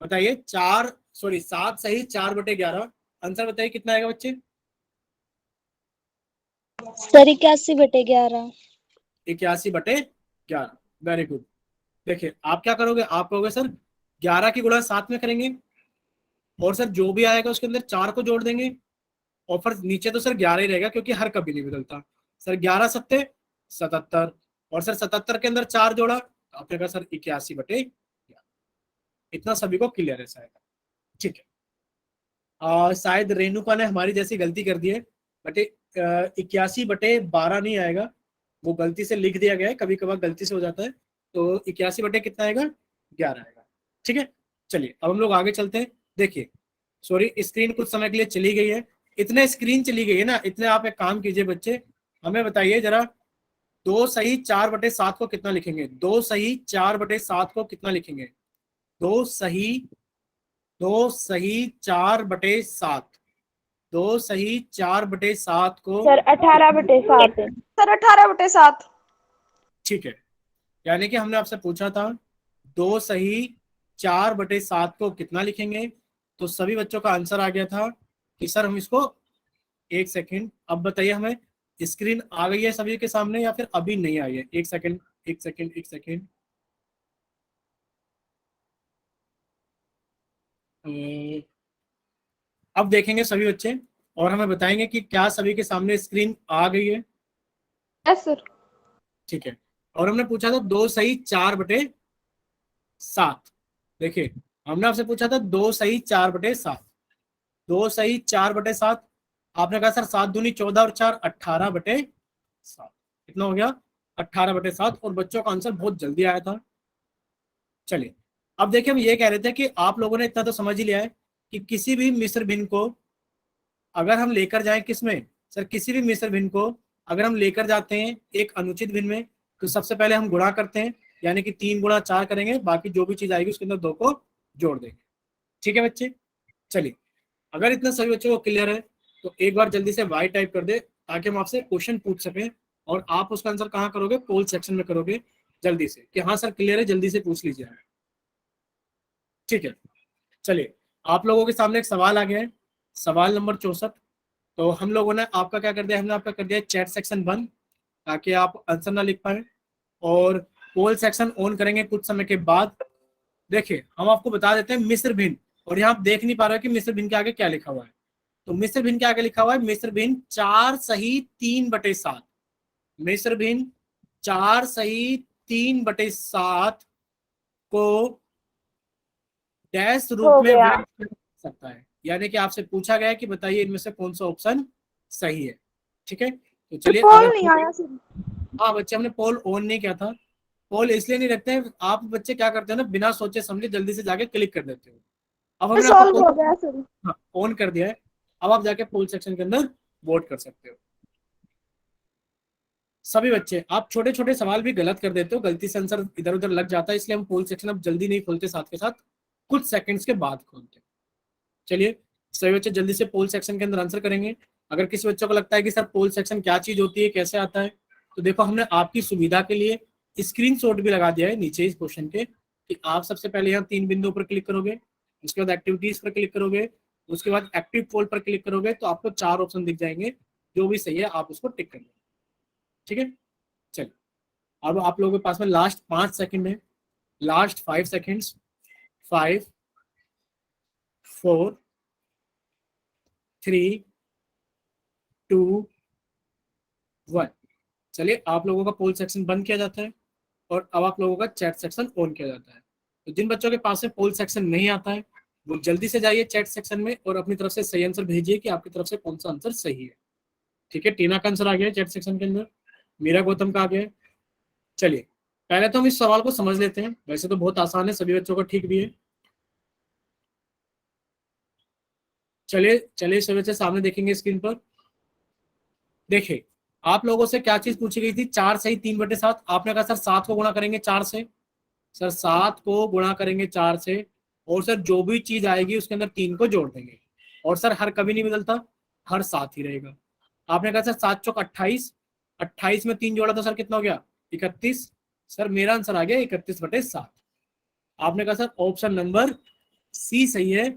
बताइए 7 सही 4/11, आंसर बताइए कितना आएगा बच्चे। सर 81/11। 81/11, very good. देखिए आप क्या करोगे, आप कहोगे सर 11 की गुणा 7 में करेंगे, और सर जो भी आएगा उसके अंदर 4 को जोड़ देंगे, और फिर नीचे तो सर 11 ही रहेगा क्योंकि हर कभी नहीं बदलता। सर 11 सत्ते 77, और सर 77 के अंदर 4 जोड़ा तो आपने कहा सर 81/11। इतना सभी को क्लियर है शायद। ठीक है, शायद रेणुका ने हमारी जैसी गलती कर दी है, बट 81/12 नहीं आएगा, वो गलती से लिख दिया गया है, कभी कभार गलती से हो जाता है। तो 81 कितना आएगा, 11 आएगा। ठीक है, चलिए अब हम लोग आगे चलते हैं। देखिए सॉरी, स्क्रीन कुछ समय के लिए चली गई है, इतने स्क्रीन चली गई है ना, इतने आप एक काम कीजिए बच्चे, हमें बताइए जरा 2 सही 4/7 को कितना लिखेंगे, 2 सही 4/7 को कितना लिखेंगे, 2 सही 4/7, 2 सही 4/7 को। सर 18/7 है। सर 18/7। ठीक है, यानी कि हमने आपसे पूछा था 2 सही 4/7 को कितना लिखेंगे, तो सभी बच्चों का आंसर आ गया था कि सर हम इसको, एक सेकंड, अब बताइए हमें स्क्रीन आ गई है सभी के सामने या फिर अभी नहीं आई है, एक सेकंड एक सेकंड एक सेकंड। अब देखेंगे सभी बच्चे और हमें बताएंगे कि क्या सभी के सामने स्क्रीन आ गई है। Yes sir. ठीक है, और हमने पूछा था 2 सही 4/7। देखिए हमने आपसे पूछा था 2 सही 4/7, 2 सही 4/7, आपने कहा सर 7 दूनी 14 और 4 18/7, कितना हो गया 18/7, और बच्चों का आंसर बहुत जल्दी आया था। चलिए अब देखिए हम ये कह रहे थे कि आप लोगों ने इतना तो समझ ही लिया है कि किसी भी मिश्र भिन्न को अगर हम लेकर जाएं, किसमें सर, किसी भी मिश्र भिन्न को अगर हम लेकर जाते हैं एक अनुचित भिन्न में, तो सबसे पहले हम गुणा करते हैं, यानी कि 3 गुणा 4 करेंगे, बाकी जो भी चीज आएगी उसके अंदर 2 को जोड़ देंगे। ठीक है बच्चे, चलिए अगर इतना सभी बच्चों को क्लियर है तो एक बार जल्दी से वाई टाइप कर दे ताकि हम आपसे क्वेश्चन पूछ सकें, और आप उसका आंसर कहाँ करोगे, पोल सेक्शन में करोगे जल्दी से कि हाँ सर क्लियर है, जल्दी से पूछ लीजिए। ठीक है, चलिए आप लोगों के सामने एक सवाल आ गया है, सवाल नंबर 64। तो हम लोगों ने आपका क्या कर दिया, हमने आपका कर दिया चैट सेक्शन बंद ताकि आप आंसर ना लिख पाए, और पोल सेक्शन ऑन करेंगे कुछ समय के बाद। देखिए हम आपको बता देते हैं मिस्र भिन्न, और यहाँ आप देख नहीं पा रहे हो कि मिस्र भिन्न के आगे क्या लिखा हुआ है। तो मिस्र भिन्न के आगे लिखा हुआ है मिस्र भिन्न 4 सही 3/7, मिस्र भिन्न 4 सही 3/7 को डैश रूप हो में गया। व्यक्त किया जा सकता है, यानी कि आपसे पूछा गया है कि बताइए इनमें से कौन सा ऑप्शन सही है। ठीक है, तो चलिए पोल अगर नहीं आया सर। हाँ बच्चे, हमने पोल ऑन नहीं किया था, पोल इसलिए नहीं रखते हैं, आप बच्चे क्या करते हो ना, बिना सोचे समझे जल्दी से जाके क्लिक कर देते हो। अब हमने आपको सॉल्व हो गया सर। हाँ ऑन कर दिया है, अब आप जाके पोल सेक्शन के अंदर वोट कर सकते हो। सभी बच्चे आप छोटे छोटे सवाल भी गलत कर देते हो, गलती से आंसर इधर उधर लग जाता है, इसलिए हम पोल सेक्शन अब जल्दी नहीं खोलते, साथ के साथ कुछ सेकंड्स के बाद खोलते। चलिए सभी बच्चे जल्दी से पोल सेक्शन के अंदर आंसर करेंगे। अगर किसी बच्चों को लगता है कि सर पोल सेक्शन क्या चीज होती है, कैसे आता है, तो देखो हमने आपकी सुविधा के लिए स्क्रीनशॉट भी लगा दिया है नीचे इस क्वेश्चन के, कि आप सबसे पहले यहाँ 3 बिंदुओं पर क्लिक करोगे, उसके बाद एक्टिविटीज पर क्लिक करोगे, उसके बाद एक्टिव पोल पर क्लिक करोगे, तो आपको 4 ऑप्शन दिख जाएंगे, जो भी सही है आप उसको टिक कर लो। ठीक है, चलिए अब आप लोगों के पास में लास्ट 5 सेकंड है, लास्ट 5 सेकंड्स, 5 4 3 2 1। चलिए, आप लोगों का पोल सेक्शन बंद किया जाता है और अब आप लोगों का चैट सेक्शन ऑन किया जाता है। तो जिन बच्चों के पास में पोल सेक्शन नहीं आता है वो जल्दी से जाइए चैट सेक्शन में और अपनी तरफ से सही आंसर भेजिए कि आपकी तरफ से कौन सा आंसर सही है। ठीक है, टीना का आंसर आ गया चैट सेक्शन के अंदर, मीरा गौतम का आ गया। चलिए, पहले तो हम इस सवाल को समझ लेते हैं, वैसे तो बहुत आसान है, सभी बच्चों का ठीक भी है। चलिए चलिए सभी बच्चे सामने देखेंगे स्क्रीन पर। देखिए, आप लोगों से क्या चीज पूछी गई थी, 4 सही 3/7। आपने कहा सर 7 को गुणा करेंगे 4 से, सर 7 को गुणा करेंगे 4 से, और सर जो भी चीज आएगी उसके अंदर 3 को जोड़ देंगे, और सर हर कभी नहीं बदलता, हर 7 ही रहेगा। आपने कहा सर 7 चौक 28, 28 में 3 जोड़ा तो सर कितना हो गया 31। सर मेरा आंसर आ गया 31/7। आपने कहा सर ऑप्शन नंबर सी सही है,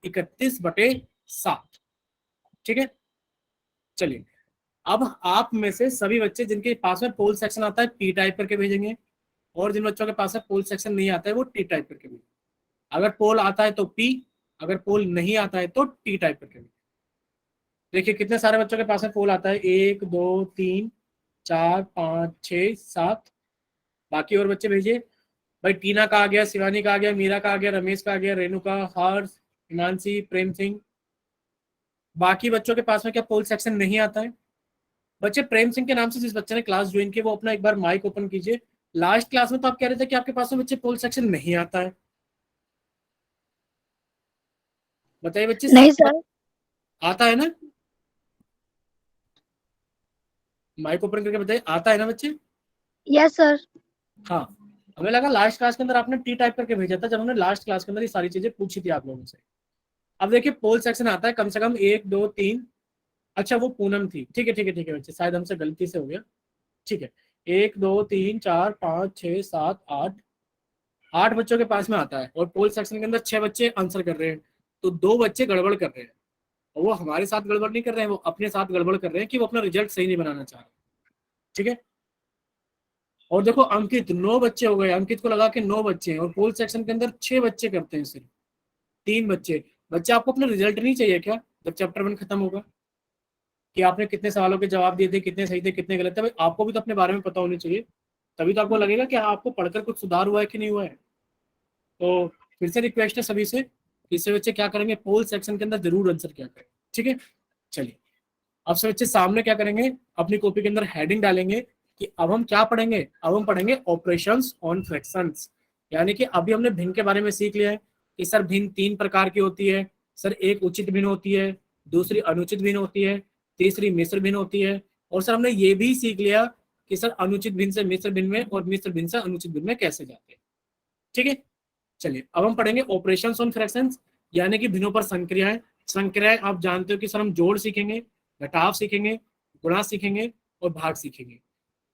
31/7। ठीक है, चलिए अब आप में से सभी बच्चे जिनके पास में पोल सेक्शन आता है टी टाइप करके भेजेंगे, और जिन बच्चों के पास में पोल सेक्शन नहीं आता है वो टी टाइप करके भेजेंगे। अगर पोल आता है तो पी, अगर पोल नहीं आता है तो टी टाइप करके भेजेंगे। देखिए कितने सारे बच्चों के पास में पोल आता है, 1 2 3 4 5 6 7। बाकी और बच्चे भेजिए भाई। टीना का आ गया, शिवानी का आ गया, मीरा का आ गया, रमेश का आ गया, रेणुका, हर्ष, हिमांशी, प्रेम सिंह। बाकी बच्चों के पास में क्या पोल सेक्शन नहीं आता है? बच्चे प्रेम सिंह के नाम से जिस बच्चे ने क्लास ज्वाइन की वो अपना एक बार माइक ओपन कीजिए। लास्ट क्लास में तो आप कह रहे थे कि आपके पास में बच्चे पोल सेक्शन नहीं आता है, बताइए बच्चे। नहीं सर। आता है ना? माइक ओपन करके बताइए, आता है ना बच्चे? Yes sir. हाँ, हमें लगा लास्ट क्लास के अंदर आपने टी टाइप करके भेजा था, जब हमने लास्ट क्लास के अंदर ये सारी चीजें पूछी थी आप लोगों से। अब देखिए पोल सेक्शन आता है कम से कम 1 2 3। अच्छा वो पूनम थी, ठीक है ठीक है ठीक है बच्चे, शायद हमसे गलती से हो गया। ठीक है, 1 2 3 4 5 6 7 8, 8 बच्चों के पास में आता है, और पोल सेक्शन के अंदर 6 बच्चे आंसर कर रहे हैं, तो 2 बच्चे गड़बड़ कर रहे हैं। और वो हमारे साथ गड़बड़ नहीं कर रहे हैं, वो अपने साथ गड़बड़ कर रहे हैं कि वो अपना रिजल्ट सही नहीं बनाना चाह रहे। ठीक है, और देखो अंकित 9 बच्चे हो गए, अंकित को लगा के 9 बच्चे हैं, और पोल सेक्शन के अंदर 6 बच्चे करते हैं, सिर्फ 3 बच्चे। बच्चे आपको अपना रिजल्ट नहीं चाहिए क्या जब चैप्टर 1 खत्म होगा, कि आपने कितने सवालों के जवाब दिए थे, कितने सही थे कितने गलत थे? भाई आपको भी तो अपने बारे में पता होनी चाहिए, तभी तो आपको लगेगा कि आपको पढ़कर कुछ सुधार हुआ है कि नहीं हुआ है। तो फिर से रिक्वेस्ट है सभी से, इससे बच्चे क्या करेंगे, पोल सेक्शन के अंदर जरूर आंसर क्या करें। ठीक है, चलिए अब से बच्चे सामने क्या करेंगे, अपनी कॉपी के अंदर हेडिंग डालेंगे कि अब हम क्या पढ़ेंगे, अब हम पढ़ेंगे ऑपरेशंस ऑन फ्रैक्शंस। यानी कि अभी हमने भिन्न के बारे में सीख लिया है कि सर भिन्न 3 प्रकार की होती है। सर एक उचित भिन्न होती है, दूसरी अनुचित भिन्न होती है, तीसरी मिश्र भिन्न होती है, और सर हमने ये भी सीख लिया कि सर अनुचित भिन्न से मिश्र भिन्न में और मिश्र भिन्न से अनुचित भिन्न में कैसे जाते हैं। ठीक है, चलिए अब हम पढ़ेंगे ऑपरेशंस ऑन फ्रैक्शंस, यानी कि भिन्नों पर संक्रियाएं। संक्रियाएं आप जानते हो कि सर हम जोड़ सीखेंगे, घटाव सीखेंगे, गुणा सीखेंगे और भाग सीखेंगे,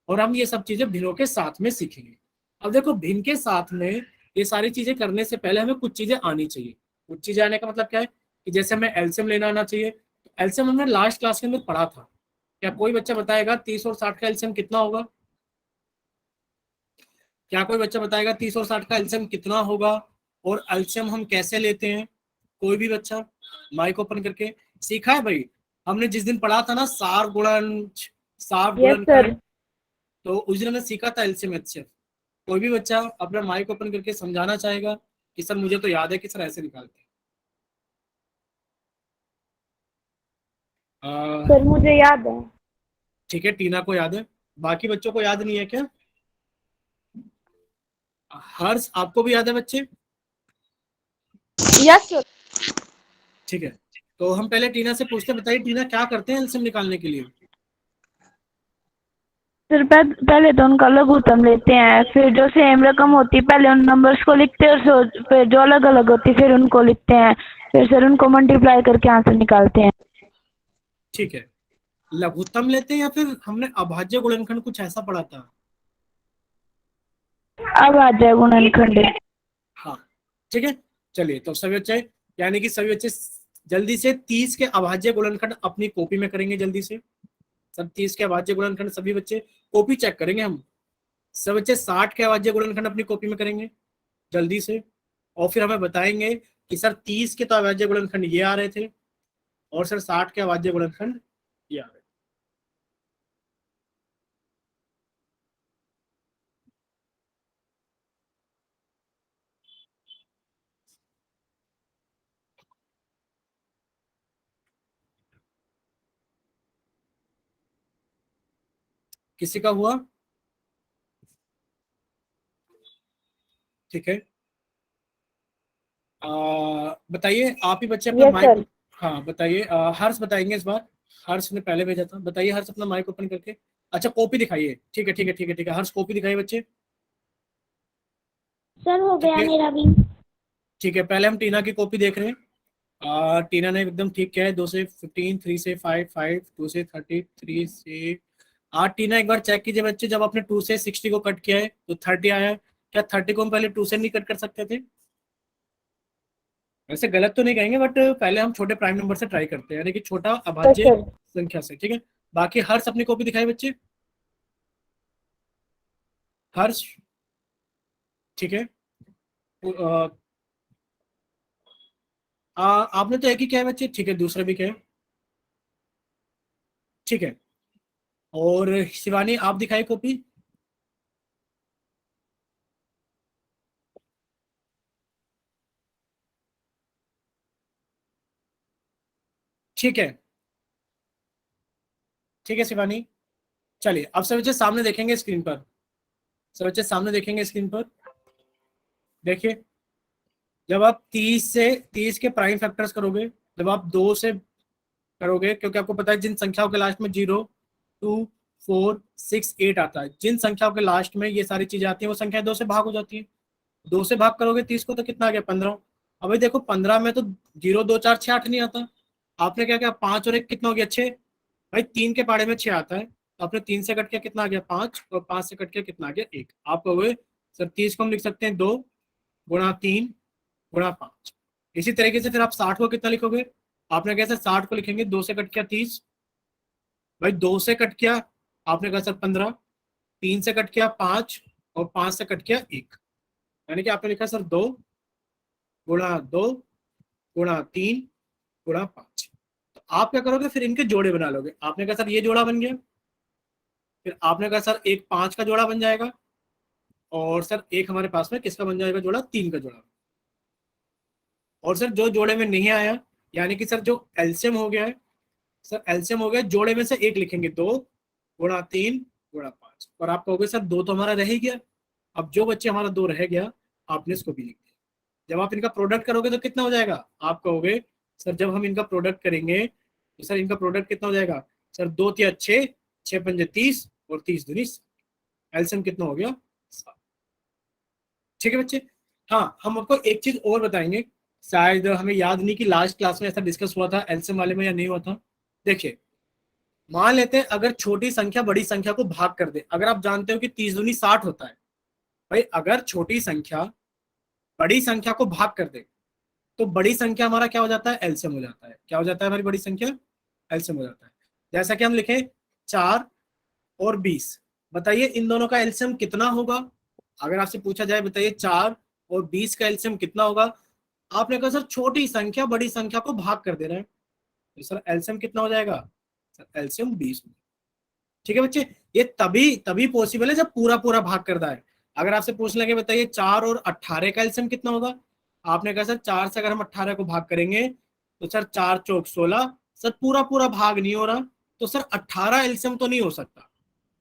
और हम ये सब चीजें भिन्नों के साथ में सीखेंगे। अब देखो भिन्न के साथ में ये सारी चीजें करने से पहले हमें कुछ चीजें आनी चाहिए। कुछ चीजें आने का मतलब क्या है कि जैसे हमें एलसीएम लेना आना चाहिए। तो एलसीएम हमने लास्ट क्लास के अंदर पढ़ा था, क्या कोई बच्चा बताएगा 30 और 60 का एलसीएम कितना होगा? क्या कोई बच्चा बताएगा 30 और 60 का एलसीएम कितना होगा, और एलसीएम हम कैसे लेते हैं? कोई भी बच्चा माइक ओपन करके। सीखा है भाई, हमने जिस दिन पढ़ा था ना सार गुणन, सार यस सर। गुणनखंड, तो उस दिन हमने सीखा था एलसीएम एचसीएफ। कोई भी बच्चा अपना माइक ओपन करके समझाना चाहेगा कि सर मुझे तो याद है कि सर ऐसे निकालते हैं। सर मुझे याद है। ठीक है, टीना को याद है, बाकी बच्चों को याद नहीं है क्या? हर्ष आपको भी याद है बच्चे? Yes sir. ठीक है, तो हम पहले टीना से पूछते, बताइए टीना क्या करते हैं एलसीएम निकालने के लिए? सर पहले तो उनका लघुत्तम लेते हैं, फिर जो सेम रकम होती है पहले उन नंबर्स को लिखते हैं, और फिर जो अलग अलग होती है फिर उनको लिखते हैं, फिर सर उनको मल्टीप्लाई करके आंसर निकालते हैं। ठीक है, लघुत्तम लेते हैं या फिर हमने अभाज्य गुणनखंड कुछ ऐसा पढ़ा था? अब आ जाए गुणनखंड। हाँ, ठीक है, चलिए तो सभी बच्चे, यानी कि सभी बच्चे जल्दी से 30 के अभाज्य गुणनखंड अपनी कॉपी में करेंगे जल्दी से। सब 30 के अभाज्य गुणनखंड सभी बच्चे कॉपी चेक करेंगे हम। सब बच्चे 60 के अभाज्य गुणनखंड अपनी कॉपी में करेंगे जल्दी से, और फिर हमें बताएंगे कि सर 30 के तो अभाज्य गुणनखंड ये आ रहे थे, और सर 60 के अभाज्य गुणनखंड ये आ रहे थे। किसी का हुआ? ठीक है, बताइए आप ही बच्चे अपना यस माइक। सर। हाँ बताइए, हर्ष बताएंगे इस बार। हर्ष ने पहले भेजा था, बताइए हर्ष अपना माइक ओपन करके। अच्छा कॉपी दिखाइए, ठीक है ठीक है ठीक है ठीक है, हर्ष कॉपी दिखाइए बच्चे। सर हो ठीक गया है मेरा भी। ठीक है, पहले हम टीना की कॉपी देख रहे हैं। टीना ने एकदम ठीक किया है, 2 से 15, 3 से 5, 5, 2 से 30, 3 से 8। टीना एक बार चेक कीजिए बच्चे, जब आपने 2 से 60 को कट किया है तो 30 आया है। क्या 30 को हम पहले 2 से नहीं कट कर सकते थे? वैसे गलत तो नहीं कहेंगे, बट पहले हम छोटे प्राइम नंबर से ट्राई करते हैं, यानी कि छोटा यस अभाज्य सर। संख्या से। ठीक है, बाकी हर्ष अपनी कॉपी दिखाए बच्चे। हर्ष, ठीक है। अ, आपने तो एक ही किया है बच्चे, ठीक है, दूसरा भी किया है, ठीक है। और शिवानी आप दिखाई कॉपी। ठीक है ठीक है शिवानी। चलिए अब सब बच्चे सामने देखेंगे स्क्रीन पर, सब बच्चे सामने देखेंगे स्क्रीन पर। देखिए, जब आप 30 के प्राइम फैक्टर्स करोगे, जब आप 2 से करोगे, क्योंकि आपको पता है जिन संख्याओं के लास्ट में 0, 2, 4, 6, 8 आता है, जिन संख्याओं के लास्ट में ये सारी चीजें आती है वो संख्या 2 से भाग हो जाती है। 2 से भाग करोगे 30 को तो कितना आ गया? 15। अब भाई देखो 15 में तो 0, 2, 4, 6, 8 नहीं आता। आपने क्या किया, 5 और 1 कितना हो गया? 6। भाई 3 के पाड़े में 6 आता है, तो आपने 3 से कट किया कितना आ गया? 5, और 5 से कट किया कितना आ गया? 1। आप कहोगे सर 30 को हम लिख सकते हैं 2 गुणा 3 गुणा 5। इसी तरीके से फिर आप 60 को कितना लिखोगे? आपने कहा सर 60 को लिखेंगे, 2 से कट किया 30, भाई 2 से कट किया, आपने कहा सर 15, 3 से कट किया 5, और 5 से कट किया 1, यानी कि आपने लिखा सर 2 गुणा 2 गुणा 3 गुणा 5। तो आप क्या करोगे, फिर इनके जोड़े बना लोगे। आपने कहा सर ये जोड़ा बन गया, फिर आपने कहा सर एक 5 का जोड़ा बन जाएगा, और सर एक हमारे पास में किसका बन जाएगा जोड़ा? 3 का जोड़ा। और सर जो जोड़े में नहीं आया, यानी कि सर जो एलसीएम हो गया है, सर एलसीएम हो गया, जोड़े में से एक लिखेंगे, 2 गुणा 3 गुणा 5, और आप कहोगे सर 2 तो हमारा रह ही गया। अब जो बच्चे हमारा 2 रह गया, आपने इसको भी लिख दिया। जब आप इनका प्रोडक्ट करोगे तो कितना हो जाएगा? आप कहोगे सर जब हम इनका प्रोडक्ट करेंगे तो सर इनका प्रोडक्ट कितना हो जाएगा? सर 2 तिया 6, 6 पंजे 30, और 30 दूनी, एलसीएम कितना हो गया? 7। ठीक है बच्चे। हाँ, हम आपको एक चीज और बताएंगे, शायद हमें याद नहीं कि लास्ट क्लास में ऐसा डिस्कस हुआ था एलसीएम वाले में या नहीं हुआ था। देखिए, मान लेते हैं अगर छोटी संख्या बड़ी संख्या को भाग कर दे, अगर आप जानते हो कि 30 दूनी 60 होता है, भाई अगर छोटी संख्या बड़ी संख्या को भाग कर दे तो बड़ी संख्या हमारा क्या हो जाता है? एलसीएम हो जाता है। क्या हो जाता है हमारी बड़ी संख्या? एलसीएम हो जाता है। जैसा कि हम लिखे 4 और 20, बताइए इन दोनों का एलसीएम कितना होगा? अगर आपसे पूछा जाए बताइए 4 और 20 का एलसीएम कितना होगा, आपने कहा सर छोटी संख्या बड़ी संख्या को भाग कर दे रहे हैं, तो सर एलसीएम कितना हो जाएगा? Sir LCM 20। ठीक है बच्चे, ये तभी तभी पॉसिबल है जब पूरा पूरा भाग कर रहा है। अगर आपसे पूछ लेंगे बताइए 4 और 18 का एलसीएम कितना होगा, आपने कहा सर 4 से अगर हम 18 को भाग करेंगे तो सर 4 चौक 16, सर पूरा पूरा भाग नहीं हो रहा, तो सर 18 एलसीएम तो नहीं हो सकता,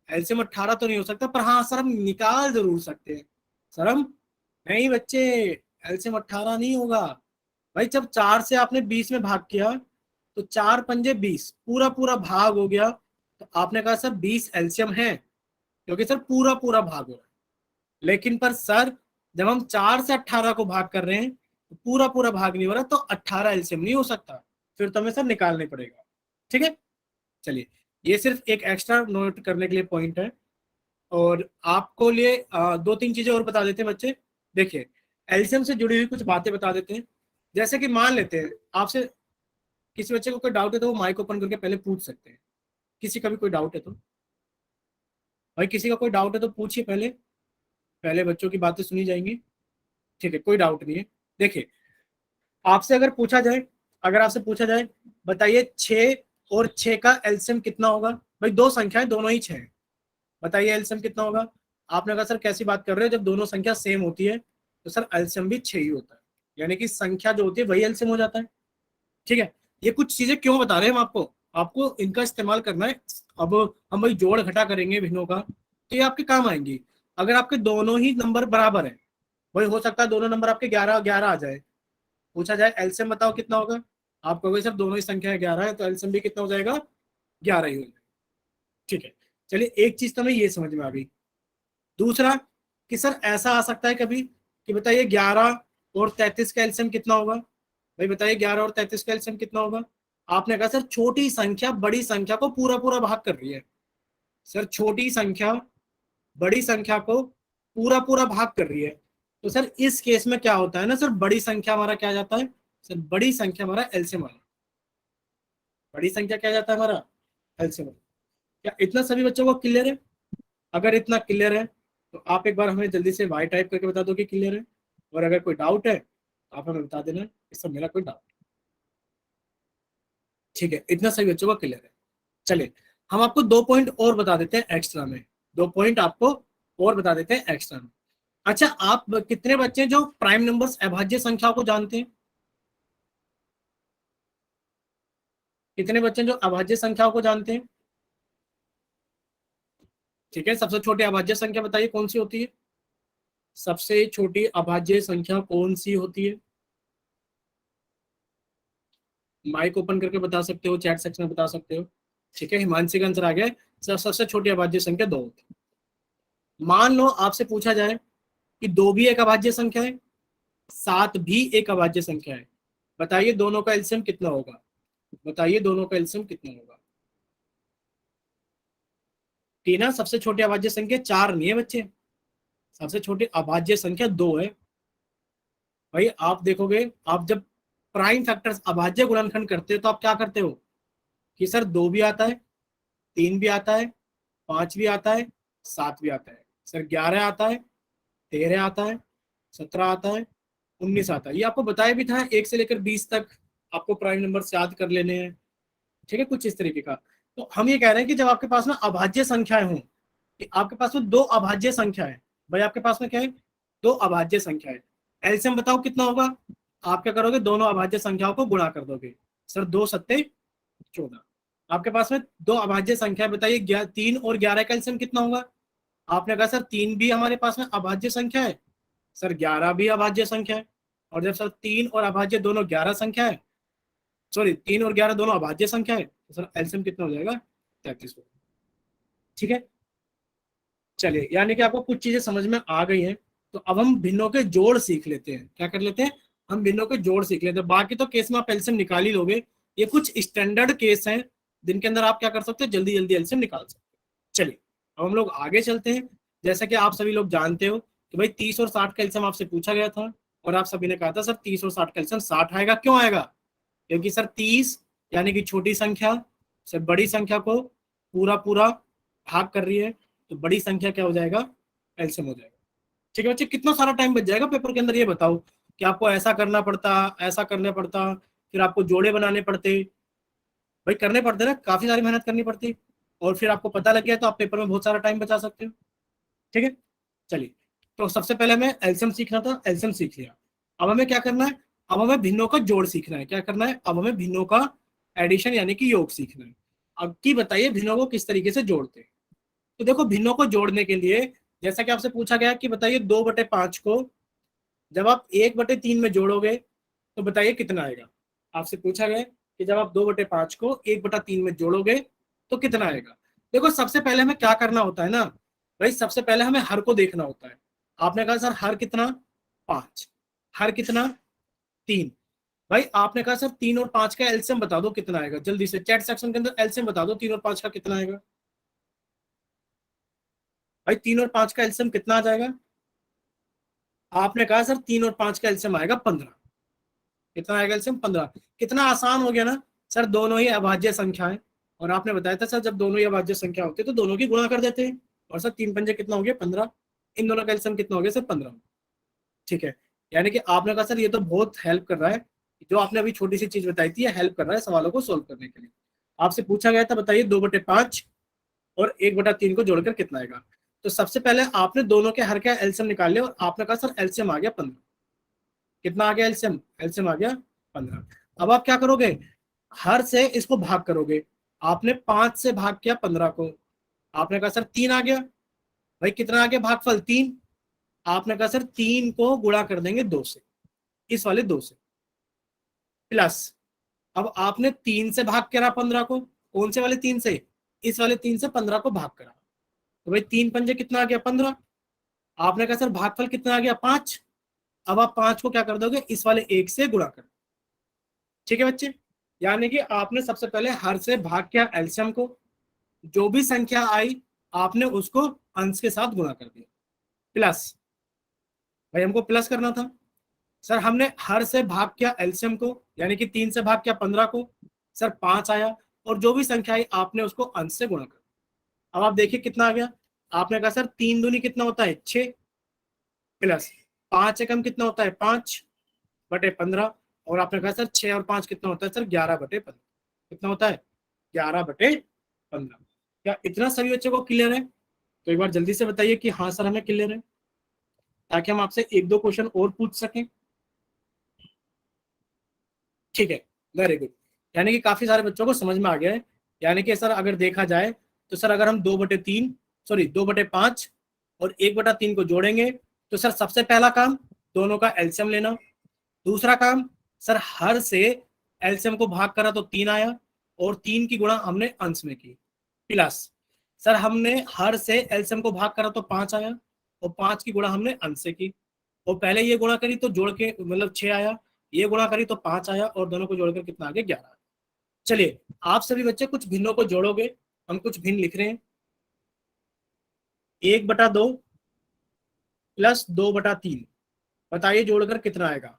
एलसीएम 18 तो नहीं हो सकता, पर हाँ सर हम निकाल जरूर सकते हैं। सर हम, नहीं बच्चे, एलसीएम 18 नहीं होगा। भाई जब 4 से आपने 20 में भाग किया तो 4 पंजे 20, पूरा पूरा भाग हो गया, तो आपने कहा सर 20 एलसीएम है, क्योंकि सर पूरा पूरा भाग हो रहा है। लेकिन पर सर जब हम 4 से 18 को भाग कर रहे हैं तो पूरा पूरा भाग नहीं हो रहा, तो 18 एलसीएम नहीं हो सकता, फिर तो हमें सर निकालना पड़ेगा। ठीक है, चलिए, ये सिर्फ एक एक्स्ट्रा नोट करने के लिए पॉइंट है। और आपको लिए 2-3 चीजें और बता देते हैं बच्चे। देखिए, एलसीएम से जुड़ी हुई कुछ बातें बता देते हैं। जैसे कि मान लेते हैं आपसे किसी बच्चे को कोई डाउट है तो वो माइक ओपन करके पहले पूछ सकते हैं। किसी का भी कोई डाउट है तो, भाई किसी का कोई डाउट है तो पूछिए, पहले पहले बच्चों की बातें सुनी जाएंगी। ठीक है, कोई डाउट नहीं है। देखिए, आपसे अगर पूछा जाए, अगर आपसे पूछा जाए बताइए 6 और 6 का एलसीएम कितना होगा, भाई दो संख्याएं दोनों ही 6 हैं, बताइए एलसीएम कितना होगा? आपने कहा सर कैसी बात कर रहे हो, जब दोनों संख्या सेम होती है तो सर एलसीएम भी 6 ही होता है, यानी कि संख्या जो होती है वही एलसीएम हो जाता है। ठीक है, ये कुछ चीजें क्यों बता रहे हैं हम आपको, आपको इनका इस्तेमाल करना है। अब हम भाई जोड़ घटा करेंगे भिन्नों का, तो ये आपके काम आएंगी। अगर आपके दोनों ही नंबर बराबर है, वही हो सकता है दोनों नंबर आपके 11 आ जाए, पूछा जाए एलसीएम बताओ कितना होगा, आप कहोगे सर दोनों ही संख्या 11 है, तो एलसीएम भी कितना हो जाएगा, 11 ही हो जाएगा। ठीक है, चलिए एक चीज तो हमें ये समझ में आ गई। दूसरा कि सर ऐसा आ सकता है कभी कि बताइए 11 और 33 का एलसीएम कितना होगा, भाई बताइए 11 और 33 का एलसीएम कितना होगा। आपने कहा सर छोटी संख्या बड़ी संख्या को पूरा पूरा भाग कर रही है। सर छोटी संख्या बड़ी संख्या को पूरा पूरा भाग कर रही है, तो सर इस केस में क्या होता है ना सर, बड़ी संख्या हमारा क्या जाता है सर, बड़ी संख्या हमारा एलसीएम आ, बड़ी संख्या क्या जाता है हमारा एलसीएम। क्या इतना सभी बच्चों को क्लियर है? अगर इतना क्लियर है तो आप एक बार हमें जल्दी से वाई टाइप करके बता दो कि क्लियर है, और अगर कोई डाउट है तो आप हमें बता देना इस सब मेरा कोई डाउट। ठीक है, इतना सभी बच्चों को क्लियर है। चलिए हम आपको 2 पॉइंट और बता देते हैं एक्स्ट्रा में, 2 पॉइंट आपको और बता देते हैं एक्स्ट्रा में। अच्छा, आप कितने बच्चे जो प्राइम नंबर्स अभाज्य संख्याओं को जानते हैं? कितने बच्चे जो अभाज्य संख्याओं को जानते हैं? ठीक है, सबसे छोटी अभाज्य संख्या बताइए कौन सी होती है? सबसे छोटी अभाज्य संख्या कौन सी होती है? माइक ओपन करके बता सकते हो, चैट सेक्शन में बता सकते हो। ठीक है, हिमांशी का आंसर आ गया, सबसे छोटी अभाज्य संख्या 2 होती है। मान लो आपसे पूछा जाए कि 2 भी एक अभाज्य संख्या है, 7 भी एक अभाज्य संख्या है, बताइए दोनों का एलसीएम कितना होगा, बताइए दोनों का एलसीएम कितना होगा। टीना सबसे छोटी अभाज्य संख्या 4 नहीं है बच्चे, सबसे छोटी अभाज्य संख्या 2 है। भाई आप देखोगे, आप जब प्राइम फैक्टर्स अभाज्य गुणनखंड करते हो तो आप क्या करते हो कि सर 2 भी आता है, 3 भी आता है, 5 भी आता है, 7 भी आता है, सर 11 आता है, 13 आता है, 17 आता है, 19 आता है। ये आपको बताया भी था 1 से लेकर 20 तक आपको प्राइम नंबर याद कर लेने हैं। ठीक है, कुछ इस तरीके का। तो हम ये कह रहे हैं कि जब आपके पास में अभाज्य संख्याएं हों, कि आपके पास में 2 अभाज्य संख्या है, भाई आपके पास में क्या है 2 अभाज्य संख्या है, एलसीएम बताओ कितना होगा। आप क्या करोगे, दोनों अभाज्य संख्याओं को गुणा कर दोगे, सर 2 सत्ते 14। आपके पास में 2 अभाज्य संख्या, बताइए 3 और 11 का एलसीएम कितना होगा। आपने कहा सर 3 भी हमारे पास में अभाज्य संख्या है, सर 11 भी अभाज्य संख्या है, और जब सर 3 और अभाज्य दोनों 11 संख्या है, सॉरी 3 और 11 दोनों अभाज्य संख्या है, तो सर एलसीएम कितना हो जाएगा 33। ठीक है, चलिए यानी कि आपको कुछ चीजें समझ में आ गई हैं। तो अब हम भिन्नों के जोड़ सीख लेते हैं, क्या कर लेते हैं, हम भिन्नों के जोड़ सीख लेते हैं। बाकी तो केस में आप एलसीएम निकाल ही लोगे, ये कुछ स्टैंडर्ड केस हैं जिनके अंदर आप क्या कर सकते हो, जल्दी जल्दी एलसीएम निकाल सकते हो। चलिए अब हम लोग आगे चलते हैं। जैसा कि आप सभी लोग जानते हो कि भाई 30 और 60 का एलसीएम आपसे पूछा गया था, और आप सभी ने कहा था सर 30 और 60 का एलसीएम 60 आएगा। क्यों आएगा? क्योंकि सर 30 यानी कि छोटी संख्या सर बड़ी संख्या को पूरा पूरा भाग कर रही है, तो बड़ी संख्या क्या हो जाएगा, एलसीएम हो जाएगा। ठीक है बच्चे, कितना सारा टाइम बच जाएगा पेपर के अंदर, ये बताओ कि आपको ऐसा करना पड़ता, ऐसा करना पड़ता, फिर आपको जोड़े बनाने पड़ते, भाई करने पड़ते ना, काफी सारी मेहनत करनी पड़ती, और फिर आपको पता लग गया तो आप पेपर में बहुत सारा टाइम बचा सकते हो। ठीक है, चलिए तो सबसे पहले हमें एलसीएम सीखना था, एलसीएम सीख लिया। अब हमें क्या करना है, अब हमें भिन्नों का जोड़ सीखना है। क्या करना है, अब हमें भिन्नों का एडिशन यानी कि योग सीखना है। अब की बताइए भिन्नों को किस तरीके से जोड़ते हैं। तो देखो भिन्नों को जोड़ने के लिए जैसा कि आपसे पूछा गया कि बताइए 2/5 को जब आप 1/3 में जोड़ोगे तो बताइए कितना आएगा। आपसे पूछा गया कि जब आप 2/5 को 1/3 में जोड़ोगे तो कितना आएगा। देखो सबसे पहले हमें क्या करना होता है ना भाई, सबसे पहले हमें हर को देखना होता है। आपने कहा सर हर कितना 5, हर कितना 3, भाई आपने कहा सर 3 और 5 का एलसीएम बता दो कितना आएगा। जल्दी से चैट सेक्शन के अंदर एलसीएम बता दो 3 और 5 का कितना आएगा। भाई 3 और 5 का एलसीएम कितना आ जाएगा। आपने कहा सर 3 और 5 का एलसीएम आएगा 15। कितना आएगा एलसीएम 15। कितना आसान हो गया ना सर, दोनों ही अभाज्य संख्या है, और आपने बताया था सर जब दोनों ही अभाज्य संख्या होती है तो दोनों की गुणा कर देते हैं, और सर 3 पंजे कितना हो गया 15, इन दोनों का एलसीएम कितना हो गया सर 15। ठीक है, यानी कि आपने कहा सर ये तो बहुत हेल्प कर रहा है, जो आपने अभी छोटी सी चीज बताई थी ये हेल्प कर रहा है सवालों को सोल्व करने के लिए। आपसे पूछा गया था बताइए 2/5 और 1/3 को जोड़कर कितना आएगा। तो सबसे पहले आपने दोनों के हर का एलसीएम निकाल लिया, और आपने कहा सर एलसीएम आ गया 15। कितना आ गया एलसीएम, एलसीएम आ गया 15। अब आप क्या करोगे, हर से इसको भाग करोगे, आपने 5 से भाग किया 15 को, आपने कहा सर 3 आ गया, भाई कितना आ गया भागफल 3, आपने कहा सर 3 को गुणा कर देंगे 2 से, इस वाले 2 से, प्लस अब आपने 3 से भाग करा 15 को, कौन से वाले 3 से, इस वाले 3 से 15 को भाग करा, तो भाई 3 पंजे कितना आ गया 15, आपने कहा सर भागफल कितना आ गया 5, अब आप 5 को क्या कर दोगे इस वाले 1 से गुणा कर, ठीक है बच्चे। यानी कि आपने सबसे पहले हर से भाग किया एलसीएम को, जो भी संख्या आई आपने उसको अंश के साथ गुणा कर दिया, प्लस भाई हमको प्लस करना था, सर हमने हर से भाग किया एलसीएम को, यानी कि 3 से भाग किया 15 को, सर 5 आया, और जो भी संख्या आई आपने उसको अंश से गुणा कर, अब आप देखिए कितना आ गया, आपने कहा सर 3 दूनी कितना होता है 6, प्लस 5 एकम कितना होता है 5/15, और आपने कहा सर 6 और 5 कितना होता है सर 11/15, कितना होता है 11/15। क्या इतना सभी बच्चों को क्लियर है? तो एक बार जल्दी से बताइए कि हाँ सर हमें क्लियर है, ताकि हम आपसे 1-2 क्वेश्चन और पूछ सकें। ठीक है, वेरी गुड, यानी कि काफी सारे बच्चों को समझ में आ गया है। यानी कि सर अगर देखा जाए तो सर अगर हम 2/3 सॉरी 2/5 और 1/3 को जोड़ेंगे तो सर सबसे पहला काम दोनों का एलसीएम लेना, दूसरा काम सर हर से एलसीएम को भाग करा तो 3 आया, और 3 की गुणा हमने अंश में की, प्लस सर हमने हर से एलसीएम को भाग करा तो 5 आया, और 5 की गुणा हमने अंश से की, और पहले ये गुणा करी तो जोड़ के मतलब 6 आया, ये गुणा करी तो 5 आया, और दोनों को जोड़कर कितना आ गया 11। चलिए आप सभी बच्चे कुछ भिन्नों को जोड़ोगे, हम कुछ भिन्न लिख रहे हैं, 1/2 प्लस 2/3, बताइए जोड़कर कितना आएगा।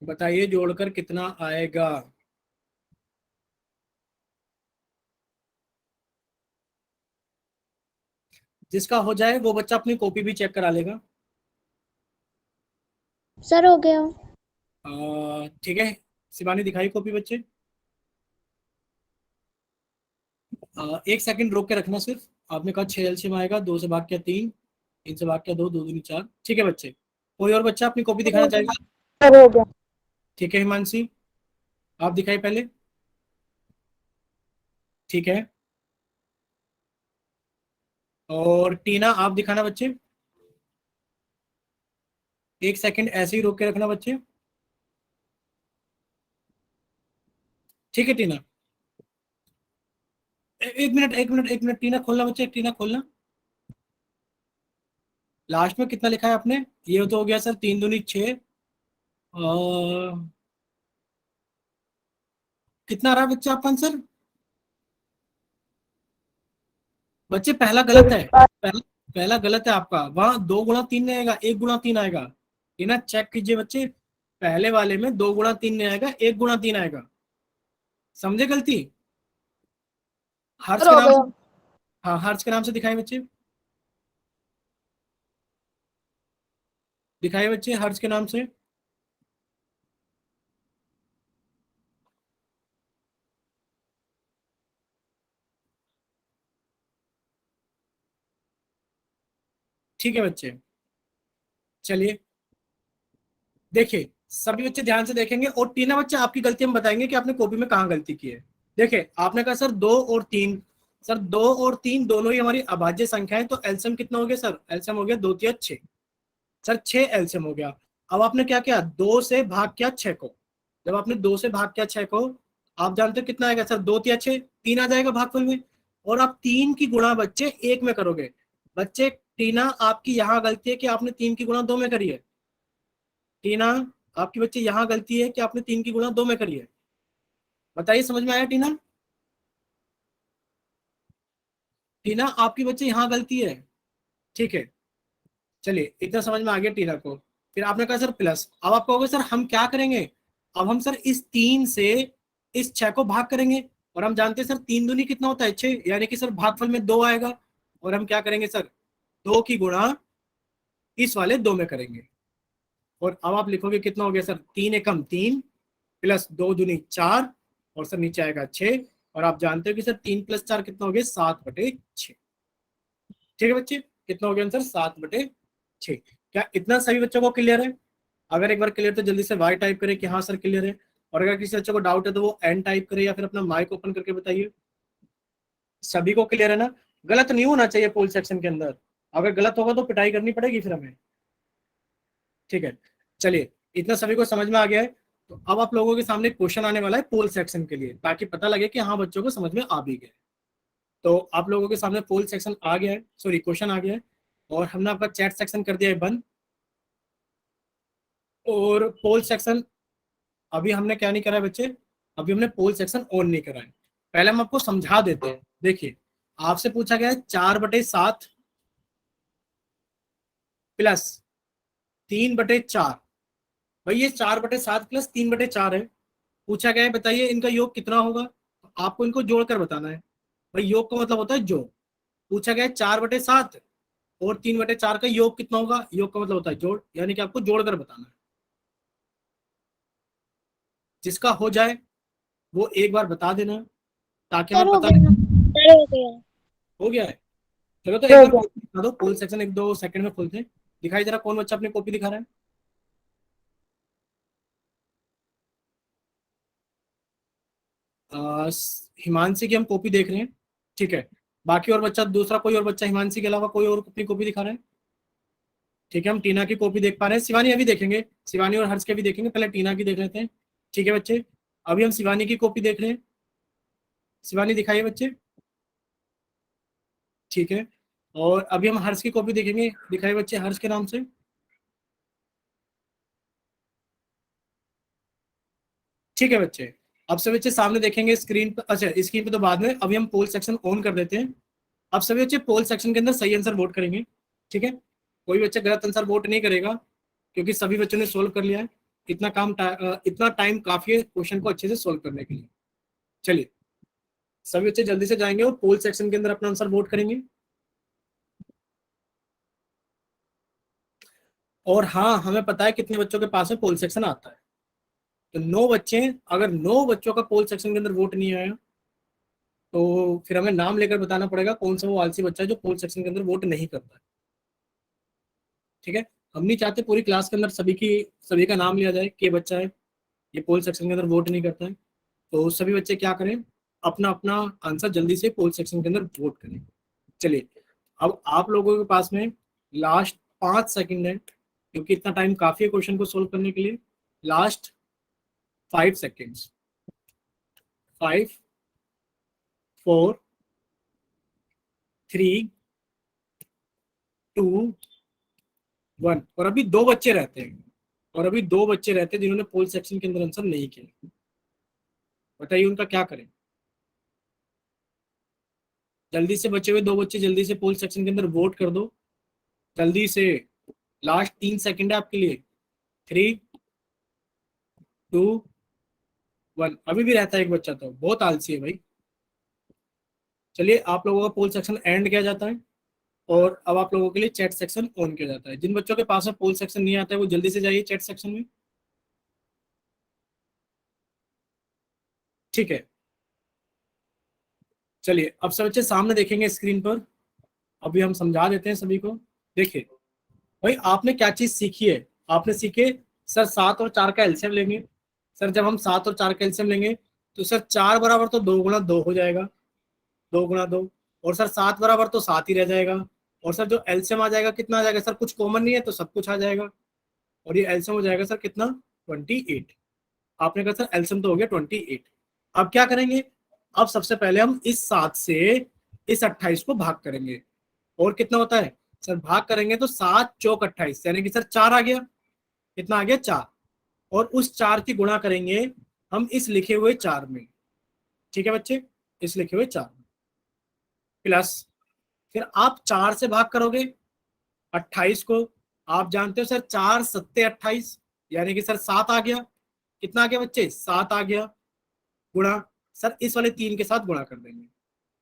बताइए जोड़कर कितना आएगा। जिसका हो जाए वो बच्चा अपनी कॉपी भी चेक करा लेगा। सर हो गया। ठीक है, शिवानी दिखाई कॉपी बच्चे। 1 सेकंड रोक के रखना सिर्फ, आपने कहा 6 एलसीएम आएगा, 2 से भाग किया 3, 3 से भाग किया 2, 2 दूनी 4, ठीक है बच्चे। कोई और बच्चा अपनी कॉपी दिखाना चाहेगा? सर हो गया। ठीक है हिमांशी, आप दिखाई पहले। ठीक है, और टीना आप दिखाना बच्चे। 1 सेकंड ऐसे ही रोक के रखना बच्चे, ठीक है टीना। 1 मिनट टीना खोलना बच्चे, टीना खोलना। लास्ट में कितना लिखा है आपने? ये तो हो गया सर 3 दूनी 6, कितना आ रहा है बच्चे आपका आंसर? बच्चे पहला गलत है, पहला गलत है आपका, वहां 2 गुणा 3 नहीं आएगा, 1 गुणा 3 आएगा। ये ना चेक कीजिए बच्चे, पहले वाले में 2 गुणा 3 नहीं आएगा, 1 गुणा 3 आएगा, समझे गलती? हर्ष सर के हो नाम से, गया। हाँ हर्ष के नाम से दिखाए बच्चे, दिखाए बच्चे हर्ष के नाम से। ठीक है बच्चे, चलिए देखिए सभी बच्चे ध्यान से देखेंगे, और तीनों बच्चे आपकी गलती हम बताएंगे कि आपने कॉपी में कहाँ गलती की है। देखिए आपने कहा सर 2 और 3, सर 2 और 3 दोनों ही हमारी अभाज्य संख्या है, तो एलसीएम कितना हो गया सर? एलसीएम हो गया 2 3 6, सर 6 एलसीएम हो गया। अब आपने क्या किया, 2 से भाग किया 6 को, जब आपने 2 से भाग किया 6 को, आप जानते हो कितना आएगा सर? 2 3 6, 3 आ जाएगा भागफल में, और आप 3 की गुणा बच्चे 1 में करोगे। बच्चे टीना आपकी यहाँ गलती है कि आपने 3 की गुणा 2 में करी है, टीना आपकी बच्चे यहाँ गलती है कि आपने 3 की गुणा 2 में करी है। बताइए समझ में आया टीना? टीना आपकी बच्चे यहाँ गलती है, ठीक है, चलिए इतना समझ में आ गया टीना को। फिर आपने कहा सर प्लस, अब आप कहोगे सर हम क्या करेंगे, अब हम सर इस 3 से इस 6 को भाग करेंगे, और हम जानते हैं सर 3 दूनी कितना होता है 6, यानी कि सर भागफल में 2 आएगा, और हम क्या करेंगे सर 2 की गुणा इस वाले 2 में करेंगे, और अब आप लिखोगे कितना हो गया सर? 3 एकम 3 प्लस 2 दूनी 4, और सर नीचे आएगा 6, और आप जानते हो कि सर 3 + 4 कितना हो गया? 7/6। ठीक है बच्चे, कितना हो गया आंसर? 7/6। ठीक, क्या इतना सभी बच्चों को क्लियर है? अगर एक बार क्लियर तो जल्दी से वाई टाइप करें कि हाँ सर क्लियर है, और अगर किसी बच्चे को डाउट है तो वो एन टाइप करे या फिर अपना माइक ओपन करके बताइए। सभी को क्लियर है ना? गलत नहीं होना चाहिए पोल सेक्शन के अंदर, अगर गलत होगा तो पिटाई करनी पड़ेगी फिर हमें। ठीक है, चलिए इतना सभी को समझ में आ गया है। तो अब आप लोगों के सामने क्वेश्चन आने वाला है पोल सेक्शन के लिए, ताकि पता लगे कि हाँ बच्चों को समझ में आ भी गया। तो आप लोगों के सामने पोल सेक्शन आ गया है, सॉरी क्वेश्चन आ गया है, और हमने आपका चैट सेक्शन कर दिया है बंद। और पोल सेक्शन अभी हमने क्या नहीं करा है बच्चे, अभी हमने पोल सेक्शन ऑन नहीं करा है। पहले हम आपको समझा देते हैं। देखिए, आपसे पूछा गया है 4/7 प्लस 3/4। भाई ये 4/7 प्लस 3/4 है। पूछा गया है बताइए इनका योग कितना होगा, आपको इनको जोड़कर बताना है। भाई योग का मतलब होता है जोड़। पूछा गया है 4/7 और 3/4 का योग कितना होगा, योग का मतलब होता है जोड़, यानी कि आपको जोड़कर बताना है। जिसका हो जाए वो एक बार बता देना, ताकि सर हमें हो पता गया, सर हो गया, हो गया है। चलो तो हो एक बार गया। कॉपी दिखा दो, पोल सेक्शन 1-2 सेकंड में खोलते हैं। दिखाई जरा कौन बच्चा अपनी कॉपी दिखा रहा है। हिमांशी की हम कॉपी देख रहे हैं, ठीक है। बाकी और बच्चा, दूसरा कोई और बच्चा हिमांशी के अलावा कोई और अपनी कॉपी दिखा रहा है? ठीक है, हम टीना की कॉपी देख पा रहे हैं, शिवानी अभी देखेंगे, शिवानी और हर्ष के भी देखेंगे, पहले टीना की देख लेते हैं। ठीक है बच्चे, अभी हम शिवानी की कॉपी देख रहे हैं। शिवानी दिखाइए बच्चे। ठीक है, और अभी हम हर्ष की कॉपी देखेंगे, दिखाइए बच्चे हर्ष के नाम से। ठीक है बच्चे, अब सभी बच्चे सामने देखेंगे स्क्रीन पर, अच्छा स्क्रीन पे तो बाद में, अभी हम पोल सेक्शन ऑन कर देते हैं। अब सभी बच्चे पोल सेक्शन के अंदर सही आंसर वोट करेंगे, ठीक है। कोई बच्चा गलत आंसर वोट नहीं करेगा, क्योंकि सभी बच्चों ने सोल्व कर लिया है। इतना टाइम काफी है क्वेश्चन को अच्छे से सोल्व करने के लिए। चलिए सभी बच्चे जल्दी से जाएंगे और पोल सेक्शन के अंदर अपना आंसर वोट करेंगे। और हाँ, हमें पता है कितने बच्चों के पास में पोल सेक्शन आता है। तो 9 बच्चे हैं, अगर 9 बच्चों का पोल सेक्शन के अंदर वोट नहीं आया तो फिर हमें नाम लेकर बताना पड़ेगा कौन सा वो आलसी बच्चा है जो पोल सेक्शन के अंदर वोट नहीं करता है। ठीक है, हम नहीं चाहते पूरी क्लास के अंदर सभी का नाम लिया जाए कि ये बच्चा है ये पोल सेक्शन के अंदर वोट नहीं करता है। तो सभी बच्चे क्या करें, अपना अपना आंसर जल्दी से पोल सेक्शन के अंदर वोट करें। चलिए, अब आप लोगों के पास में लास्ट 5 सेकंड है, क्योंकि इतना टाइम काफी है क्वेश्चन को सोल्व करने के लिए। Last 5 seconds, 5 4 3 2 1। और अभी 2 बच्चे रहते हैं, जिन्होंने पोल सेक्शन के अंदर आंसर नहीं किया। बताइए उनका क्या करें। जल्दी से बचे हुए 2 बच्चे जल्दी से पोल सेक्शन के अंदर वोट कर दो, जल्दी से। लास्ट 3 सेकंड है आपके लिए। 3 2 1। अभी भी रहता है एक बच्चा, तो बहुत आलसी है भाई। चलिए, आप लोगों का पोल सेक्शन एंड किया जाता है, और अब आप लोगों के लिए चैट सेक्शन ऑन किया जाता है। जिन बच्चों के पास में पोल सेक्शन नहीं आता है वो जल्दी से जाइए चैट सेक्शन में। ठीक है, चलिए अब सब बच्चे सामने देखेंगे स्क्रीन पर। अभी हम समझा देते हैं सभी को। देखिए भाई, आपने क्या चीज सीखी है, आपने सीखे सर 7 और 4 का एलसीएम लेंगे। सर जब हम 7 और 4 का एलसीएम लेंगे तो सर 4 बराबर तो 2 गुना 2 हो जाएगा, 2 गुना 2। और सर 7 बराबर तो 7 ही रह जाएगा। और सर जो एलसीएम आ जाएगा कितना आ जाएगा, सर कुछ कॉमन नहीं है तो सब कुछ आ जाएगा, और ये एलसीएम हो जाएगा सर कितना, 28। आपने कहा सर एलसीएम तो हो गया 28। अब क्या करेंगे, अब सबसे पहले हम इस 7 से इस 28 को भाग करेंगे। और कितना होता है सर, भाग करेंगे तो 7 चौक 28, यानी कि सर 4 आ गया। कितना आ गया, 4। और उस 4 की गुणा करेंगे हम इस लिखे हुए 4 में। ठीक है बच्चे, इस लिखे हुए 4 में, प्लस फिर आप 4 से भाग करोगे 28 को। आप जानते हो सर 4 सत्ते 28, यानी कि सर 7 आ गया। कितना आ गया बच्चे, 7 आ गया। गुणा सर इस वाले 3 के साथ गुणा कर देंगे।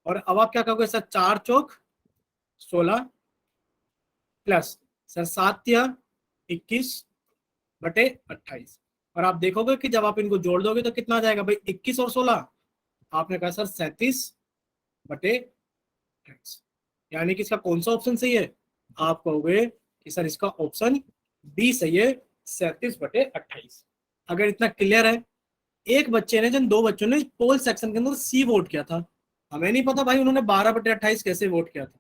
और अब आप क्या कहोगे, सर 4 चौक 16, प्लस सर 7 या 21/28। और आप देखोगे कि जब आप इनको जोड़ दोगे तो कितना आ जाएगा भाई, 21 और 16। आपने कहा सर 37/28, यानी कि इसका कौन सा ऑप्शन सही है, आप कहोगे कि सर इसका ऑप्शन बी सही है, 37/28। अगर इतना क्लियर है, एक बच्चे ने, जिन 2 बच्चों ने पोल सेक्शन के अंदर सी वोट किया था, हमें नहीं पता भाई उन्होंने 12/28 कैसे वोट किया था।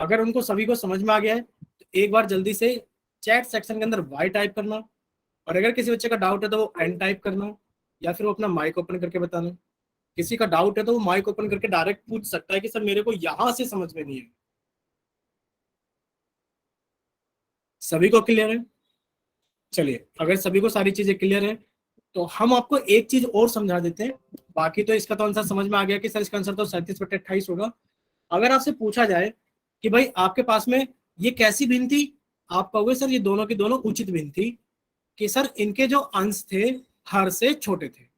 अगर उनको सभी को समझ में आ गया है तो एक बार जल्दी से चैट सेक्शन के अंदर वाई टाइप करना, और अगर किसी बच्चे का डाउट है तो वो एन टाइप करना, या फिर वो अपना माइक ओपन करके बताना। किसी का डाउट है तो वो माइक ओपन करके डायरेक्ट पूछ सकता है कि सर मेरे को यहां से समझ में नहीं है। सभी को क्लियर है? चलिए, अगर सभी को सारी चीजें क्लियर है तो हम आपको एक चीज और समझा देते हैं। बाकी तो इसका तो आंसर समझ में आ गया कि सर इसका आंसर तो 37/28 होगा। अगर आपसे पूछा जाए कि भाई आपके पास में ये कैसी भिन्न थी, आप कहोगे सर ये दोनों की दोनों उचित भिन्न थी, कि सर इनके जो अंश थे हर से छोटे थे।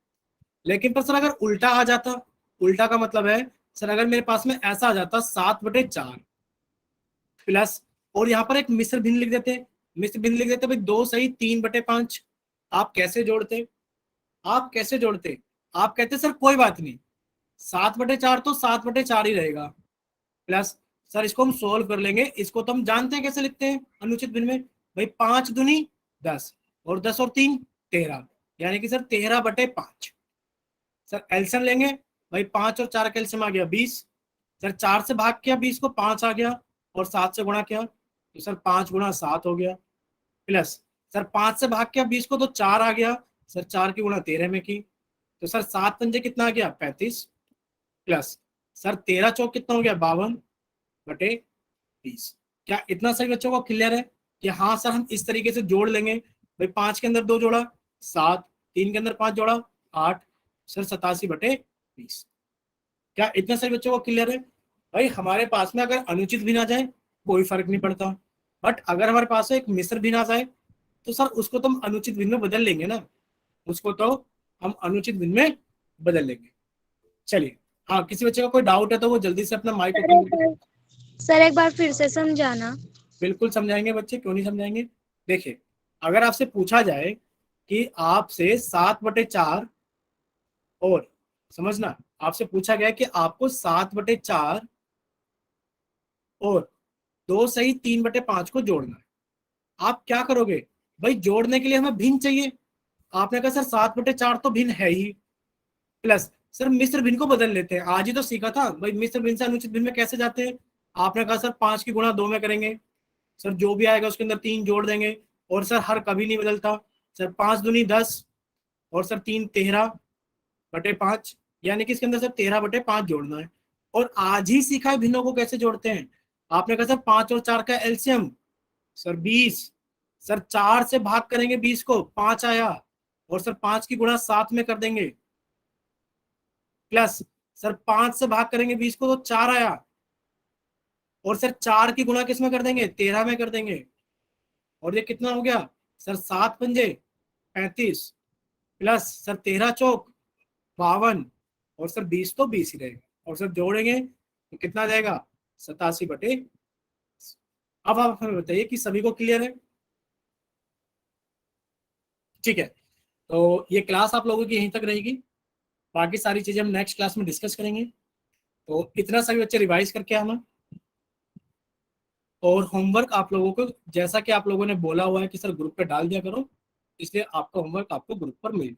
लेकिन पर सर अगर उल्टा आ जाता, उल्टा का मतलब है सर अगर मेरे पास में ऐसा आ जाता 7/4 प्लस, और यहाँ पर एक मिश्र भिन्न लिख देते, मिश्र भिन्न लिख देते भाई 2 सही 3/5। आप कैसे जोड़ते? आप कैसे जोड़ते? आप कहते सर कोई बात नहीं, 7/4 तो 7/4 ही रहेगा, प्लस सर इसको हम सोल्व कर लेंगे। इसको तो हम जानते हैं कैसे लिखते हैं अनुचित भिन्न में, भाई 5 दूनी 10 और 10 और 3 13, यानी कि सर 13/5। सर एलसीएम लेंगे, भाई 5 और 4 का एलसीएम आ गया 20। सर 4 से भाग किया 20 को, 5 आ गया, और 7 से गुणा किया तो सर 5 गुणा 7 हो गया, प्लस सर 5 से भाग किया 20 को तो 4 आ गया, सर 4 की गुणा 13 में की तो सर 7 पंजे कितना आ गया 35, प्लस सर 13 चौक कितना हो गया 52/20। क्या इतना सही बच्चों को क्लियर है कि हाँ सर हम इस तरीके से जोड़ लेंगे? भाई 5 के अंदर 2 जोड़ा 7, 3 के अंदर 5 जोड़ा 8, सर 87/20। क्या इतना सही बच्चों को क्लियर है? भाई हमारे पास में अगर अनुचित भिन्न आ जाए कोई फर्क नहीं पड़ता, बट अगर हमारे पास एक मिश्र भिन्न आ जाए तो सर उसको तो हम अनुचित भिन्न में बदल लेंगे ना, उसको तो हम अनुचित भिन्न में बदल लेंगे। चलिए, हाँ किसी बच्चे का कोई डाउट है तो वो जल्दी से अपना माइक ओपन। सर एक बार फिर से समझाना। बिल्कुल समझाएंगे बच्चे, क्यों नहीं समझाएंगे। देखिए, अगर आपसे पूछा जाए कि आपसे 7/4, और समझना आपसे पूछा गया कि आपको 7/4 और 2 सही 3/5 को जोड़ना है, आप क्या करोगे? भाई जोड़ने के लिए हमें भिन्न चाहिए, आपने कहा सर 7/4 तो भिन्न है ही, प्लस सर मिश्र भिन्न को बदल लेते हैं। आज ही तो सीखा था भाई मिश्र भिन्न से अनुचित भिन्न में कैसे जाते हैं। आपने कहा सर 5 की गुणा 2 में करेंगे, सर जो भी आएगा उसके अंदर 3 जोड़ देंगे, और सर हर कभी नहीं बदलता, सर 5 दूनी 10 और सर 3 13/5, यानी कि इसके अंदर सर 13/5 जोड़ना है। और आज ही सीखा है भिन्नों को कैसे जोड़ते हैं। आपने कहा सर 5 और 4 का एलसीएम सर 20, सर 4 से भाग करेंगे 20 को 5 आया, और सर 5 की गुणा 7 में कर देंगे, प्लस सर 5 से भाग करेंगे 20 को तो 4 आया, और सर 4 की गुणा किस में कर देंगे 13 में कर देंगे, और ये कितना हो गया सर 7 पंजे 35, प्लस सर 13 चौक 52, और सर 20 तो 20 ही रहेगा, और सर जोड़ेंगे तो कितना जाएगा 87/। अब आप हमें बताइए कि सभी को क्लियर है? ठीक है, तो ये क्लास आप लोगों की यहीं तक रहेगी, बाकी सारी चीजें हम नेक्स्ट क्लास में डिस्कस करेंगे। तो इतना सभी बच्चे रिवाइज करके आना, और होमवर्क आप लोगों को जैसा कि आप लोगों ने बोला हुआ है कि सर ग्रुप पे डाल दिया करो, इसलिए आपका होमवर्क आपको ग्रुप पर मिल